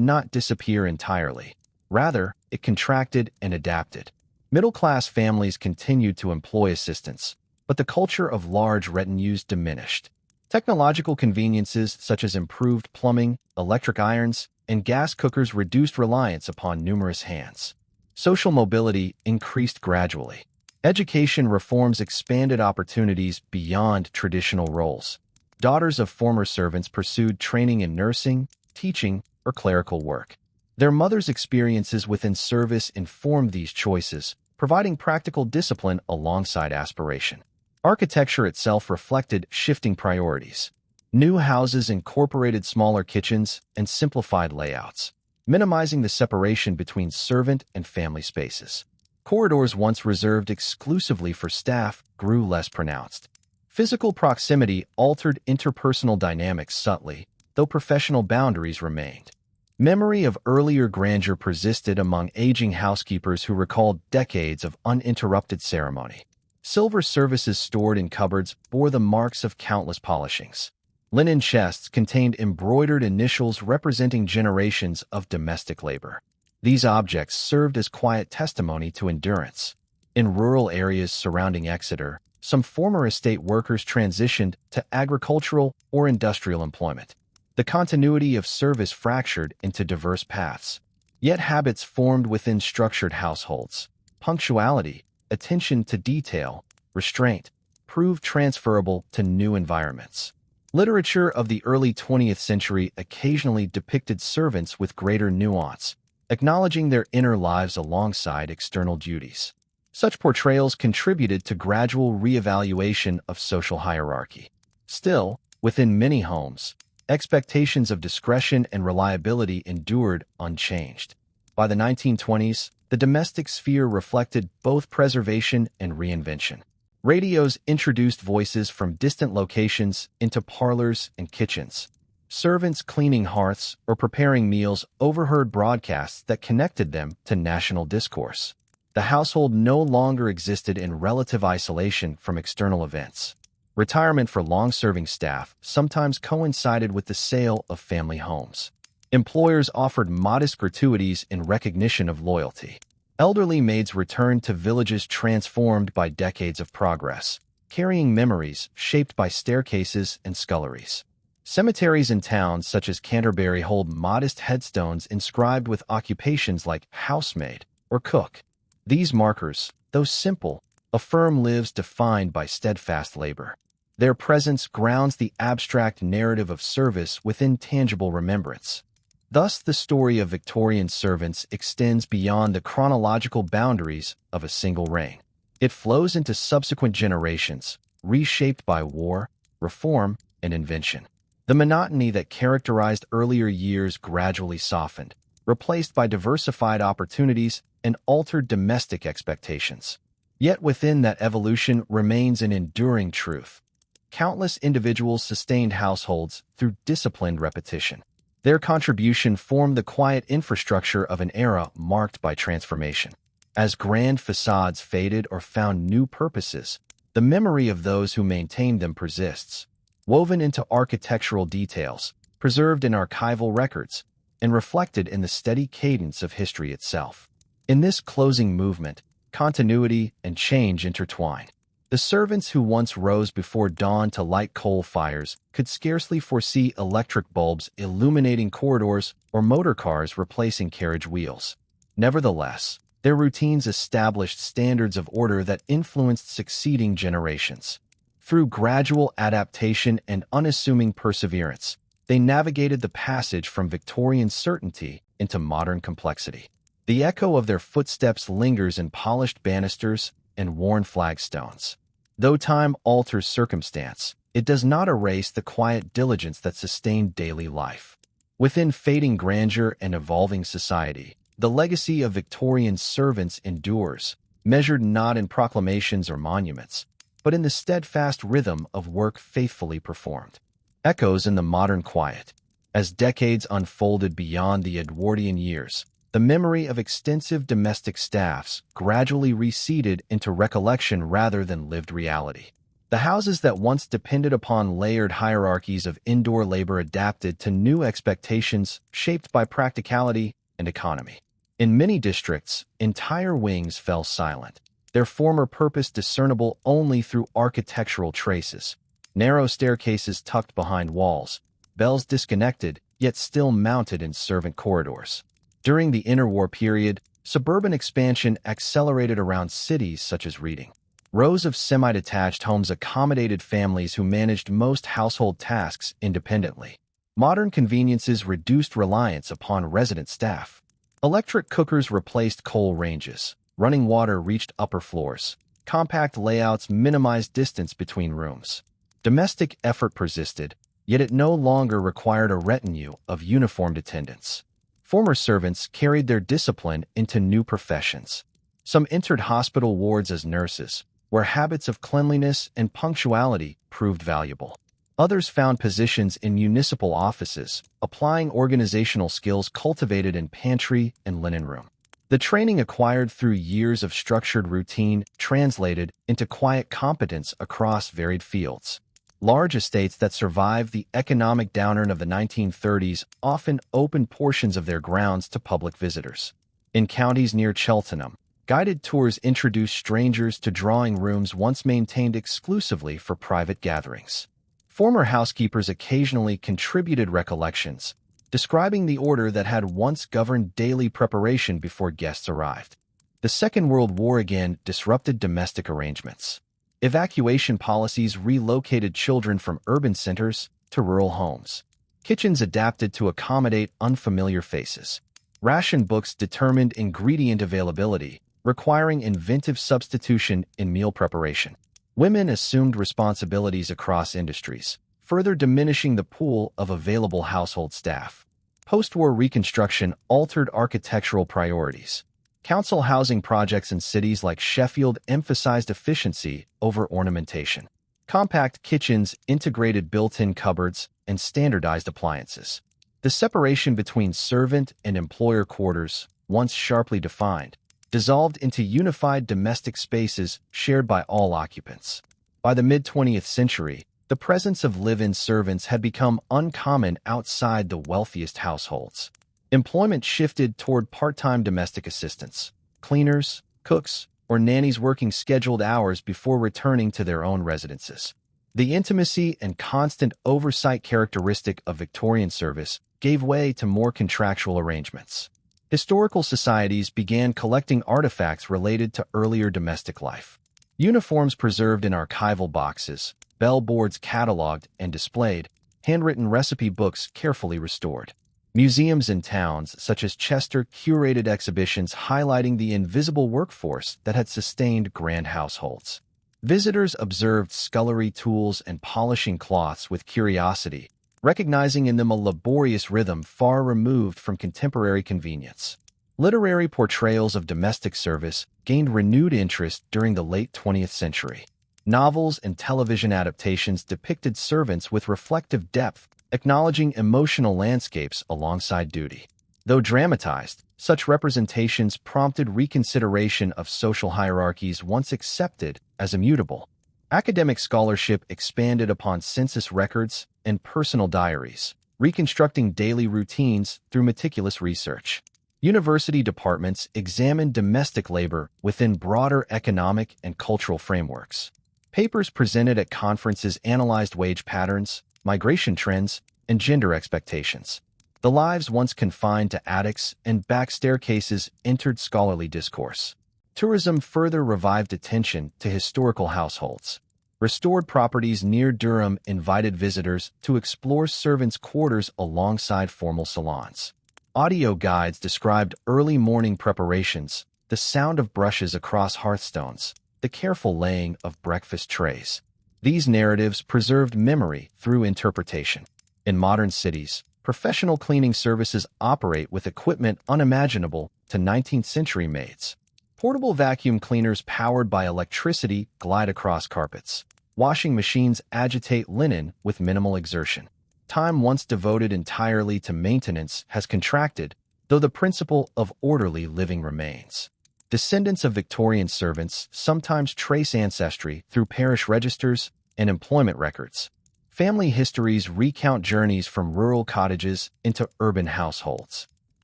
not disappear entirely. Rather, it contracted and adapted. Middle-class families continued to employ assistants, but the culture of large retinues diminished. Technological conveniences such as improved plumbing, electric irons, and gas cookers reduced reliance upon numerous hands. Social mobility increased gradually. Education reforms expanded opportunities beyond traditional roles. Daughters of former servants pursued training in nursing, teaching, or clerical work. Their mothers' experiences within service informed these choices, providing practical discipline alongside aspiration. Architecture itself reflected shifting priorities. New houses incorporated smaller kitchens and simplified layouts, minimizing the separation between servant and family spaces. Corridors once reserved exclusively for staff grew less pronounced. Physical proximity altered interpersonal dynamics subtly, though professional boundaries remained. Memory of earlier grandeur persisted among aging housekeepers who recalled decades of uninterrupted ceremony. Silver services stored in cupboards bore the marks of countless polishings. Linen chests contained embroidered initials representing generations of domestic labor. These objects served as quiet testimony to endurance. In rural areas surrounding Exeter, some former estate workers transitioned to agricultural or industrial employment. The continuity of service fractured into diverse paths. Yet habits formed within structured households. Punctuality, attention to detail, restraint, proved transferable to new environments. Literature of the early 20th century occasionally depicted servants with greater nuance, acknowledging their inner lives alongside external duties. Such portrayals contributed to gradual reevaluation of social hierarchy. Still, within many homes, expectations of discretion and reliability endured unchanged. By the 1920s, the domestic sphere reflected both preservation and reinvention. Radios introduced voices from distant locations into parlors and kitchens. Servants cleaning hearths or preparing meals overheard broadcasts that connected them to national discourse. The household no longer existed in relative isolation from external events. Retirement for long-serving staff sometimes coincided with the sale of family homes. Employers offered modest gratuities in recognition of loyalty. Elderly maids returned to villages transformed by decades of progress, carrying memories shaped by staircases and sculleries. Cemeteries in towns such as Canterbury hold modest headstones inscribed with occupations like housemaid or cook. These markers, though simple, affirm lives defined by steadfast labor. Their presence grounds the abstract narrative of service within tangible remembrance. Thus, the story of Victorian servants extends beyond the chronological boundaries of a single reign. It flows into subsequent generations, reshaped by war, reform, and invention. The monotony that characterized earlier years gradually softened, replaced by diversified opportunities and altered domestic expectations. Yet within that evolution remains an enduring truth. Countless individuals sustained households through disciplined repetition. Their contribution formed the quiet infrastructure of an era marked by transformation. As grand facades faded or found new purposes, the memory of those who maintained them persists, woven into architectural details, preserved in archival records, and reflected in the steady cadence of history itself. In this closing movement, continuity and change intertwine. The servants who once rose before dawn to light coal fires could scarcely foresee electric bulbs illuminating corridors or motor cars replacing carriage wheels. Nevertheless, their routines established standards of order that influenced succeeding generations. Through gradual adaptation and unassuming perseverance, they navigated the passage from Victorian certainty into modern complexity. The echo of their footsteps lingers in polished banisters, and worn flagstones. Though time alters circumstance, it does not erase the quiet diligence that sustained daily life. Within fading grandeur and evolving society, the legacy of Victorian servants endures, measured not in proclamations or monuments, but in the steadfast rhythm of work faithfully performed. Echoes in the modern quiet. As decades unfolded beyond the Edwardian years, the memory of extensive domestic staffs gradually receded into recollection rather than lived reality. The houses that once depended upon layered hierarchies of indoor labor adapted to new expectations shaped by practicality and economy. In many districts, entire wings fell silent, their former purpose discernible only through architectural traces. Narrow staircases tucked behind walls, bells disconnected yet still mounted in servant corridors. During the interwar period, suburban expansion accelerated around cities such as Reading. Rows of semi-detached homes accommodated families who managed most household tasks independently. Modern conveniences reduced reliance upon resident staff. Electric cookers replaced coal ranges. Running water reached upper floors. Compact layouts minimized distance between rooms. Domestic effort persisted, yet it no longer required a retinue of uniformed attendants. Former servants carried their discipline into new professions. Some entered hospital wards as nurses, where habits of cleanliness and punctuality proved valuable. Others found positions in municipal offices, applying organizational skills cultivated in pantry and linen room. The training acquired through years of structured routine translated into quiet competence across varied fields. Large estates that survived the economic downturn of the 1930s often opened portions of their grounds to public visitors. In counties near Cheltenham, guided tours introduced strangers to drawing rooms once maintained exclusively for private gatherings. Former housekeepers occasionally contributed recollections, describing the order that had once governed daily preparation before guests arrived. The Second World War again disrupted domestic arrangements. Evacuation policies relocated children from urban centers to rural homes. Kitchens adapted to accommodate unfamiliar faces. Ration books determined ingredient availability, requiring inventive substitution in meal preparation. Women assumed responsibilities across industries, further diminishing the pool of available household staff. Post-war reconstruction altered architectural priorities. Council housing projects in cities like Sheffield emphasized efficiency over ornamentation. Compact kitchens integrated built-in cupboards and standardized appliances. The separation between servant and employer quarters, once sharply defined, dissolved into unified domestic spaces shared by all occupants. By the mid-20th century, the presence of live-in servants had become uncommon outside the wealthiest households. Employment shifted toward part-time domestic assistants, cleaners, cooks, or nannies working scheduled hours before returning to their own residences. The intimacy and constant oversight characteristic of Victorian service gave way to more contractual arrangements. Historical societies began collecting artifacts related to earlier domestic life. Uniforms preserved in archival boxes, bell boards cataloged and displayed, handwritten recipe books carefully restored. Museums in towns such as Chester curated exhibitions highlighting the invisible workforce that had sustained grand households. Visitors observed scullery tools and polishing cloths with curiosity, recognizing in them a laborious rhythm far removed from contemporary convenience. Literary portrayals of domestic service gained renewed interest during the late 20th century. Novels and television adaptations depicted servants with reflective depth, acknowledging emotional landscapes alongside duty. Though dramatized, such representations prompted reconsideration of social hierarchies once accepted as immutable. Academic scholarship expanded upon census records and personal diaries, reconstructing daily routines through meticulous research. University departments examined domestic labor within broader economic and cultural frameworks. Papers presented at conferences analyzed wage patterns, migration trends, and gender expectations. The lives once confined to attics and back staircases entered scholarly discourse. Tourism further revived attention to historical households. Restored properties near Durham invited visitors to explore servants' quarters alongside formal salons. Audio guides described early morning preparations, the sound of brushes across hearthstones, the careful laying of breakfast trays. These narratives preserved memory through interpretation. In modern cities, professional cleaning services operate with equipment unimaginable to 19th-century maids. Portable vacuum cleaners powered by electricity glide across carpets. Washing machines agitate linen with minimal exertion. Time once devoted entirely to maintenance has contracted, though the principle of orderly living remains. Descendants of Victorian servants sometimes trace ancestry through parish registers and employment records. Family histories recount journeys from rural cottages into urban households.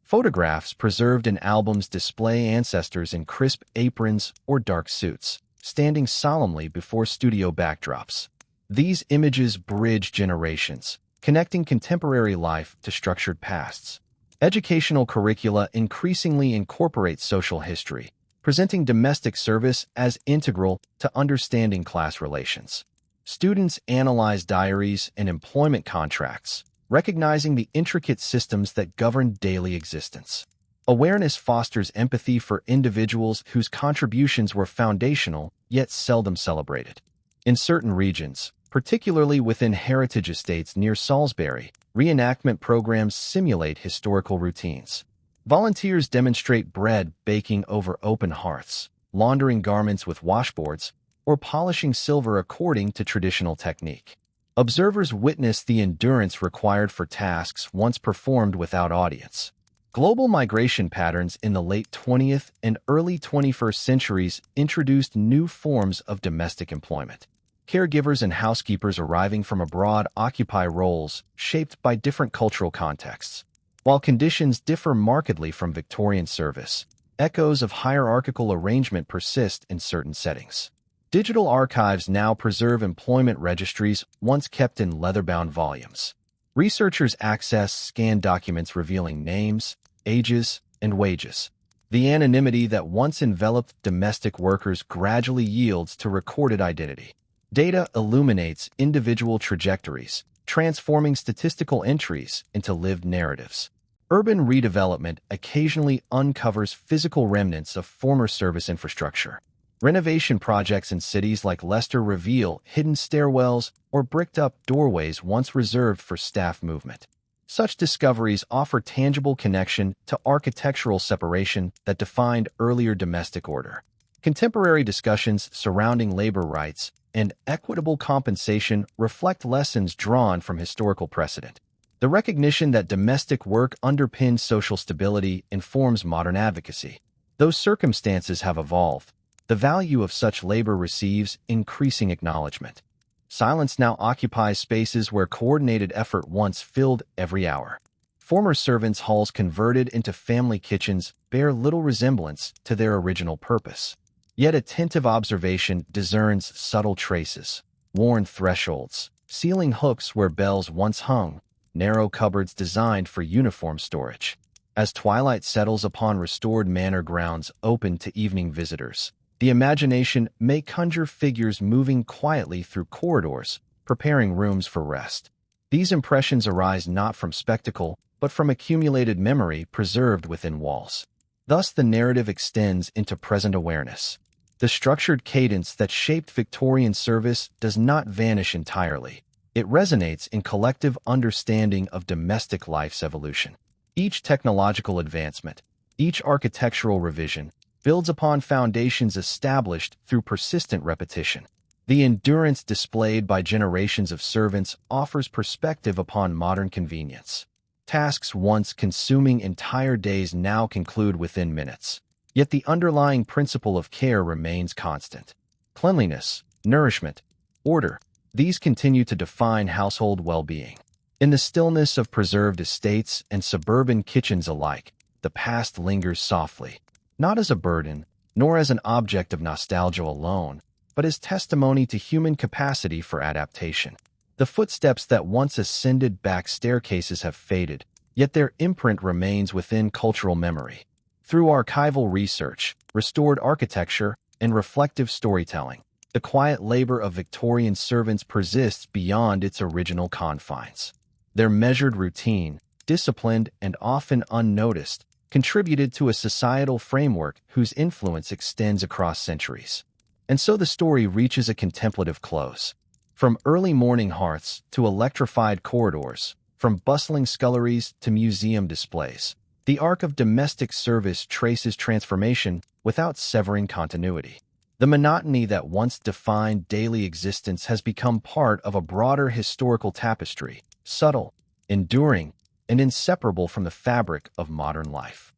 Photographs preserved in albums display ancestors in crisp aprons or dark suits, standing solemnly before studio backdrops. These images bridge generations, connecting contemporary life to structured pasts. Educational curricula increasingly incorporate social history, presenting domestic service as integral to understanding class relations. Students analyze diaries and employment contracts, recognizing the intricate systems that govern daily existence. Awareness fosters empathy for individuals whose contributions were foundational yet seldom celebrated. In certain regions, particularly within heritage estates near Salisbury, reenactment programs simulate historical routines. Volunteers demonstrate bread baking over open hearths, laundering garments with washboards, or polishing silver according to traditional technique. Observers witness the endurance required for tasks once performed without audience. Global migration patterns in the late 20th and early 21st centuries introduced new forms of domestic employment. Caregivers and housekeepers arriving from abroad occupy roles shaped by different cultural contexts. While conditions differ markedly from Victorian service, echoes of hierarchical arrangement persist in certain settings. Digital archives now preserve employment registries once kept in leather-bound volumes. Researchers access scanned documents revealing names, ages, and wages. The anonymity that once enveloped domestic workers gradually yields to recorded identity. Data illuminates individual trajectories, transforming statistical entries into lived narratives. Urban redevelopment occasionally uncovers physical remnants of former service infrastructure. Renovation projects in cities like Leicester reveal hidden stairwells or bricked-up doorways once reserved for staff movement. Such discoveries offer tangible connection to architectural separation that defined earlier domestic order. Contemporary discussions surrounding labor rights and equitable compensation reflect lessons drawn from historical precedent. The recognition that domestic work underpins social stability informs modern advocacy. Though circumstances have evolved, the value of such labor receives increasing acknowledgement. Silence now occupies spaces where coordinated effort once filled every hour. Former servants' halls converted into family kitchens bear little resemblance to their original purpose. Yet attentive observation discerns subtle traces, worn thresholds, ceiling hooks where bells once hung, narrow cupboards designed for uniform storage. As twilight settles upon restored manor grounds open to evening visitors, the imagination may conjure figures moving quietly through corridors, preparing rooms for rest. These impressions arise not from spectacle, but from accumulated memory preserved within walls. Thus, the narrative extends into present awareness. The structured cadence that shaped Victorian service does not vanish entirely. It resonates in collective understanding of domestic life's evolution. Each technological advancement, each architectural revision, builds upon foundations established through persistent repetition. The endurance displayed by generations of servants offers perspective upon modern convenience. Tasks once consuming entire days now conclude within minutes. Yet the underlying principle of care remains constant. Cleanliness, nourishment, order, these continue to define household well-being. In the stillness of preserved estates and suburban kitchens alike, the past lingers softly. Not as a burden, nor as an object of nostalgia alone, but as testimony to human capacity for adaptation. The footsteps that once ascended back staircases have faded, yet their imprint remains within cultural memory. Through archival research, restored architecture, and reflective storytelling, the quiet labor of Victorian servants persists beyond its original confines. Their measured routine, disciplined and often unnoticed, contributed to a societal framework whose influence extends across centuries. And so the story reaches a contemplative close. From early morning hearths to electrified corridors, from bustling sculleries to museum displays, the arc of domestic service traces transformation without severing continuity. The monotony that once defined daily existence has become part of a broader historical tapestry, subtle, enduring, and inseparable from the fabric of modern life.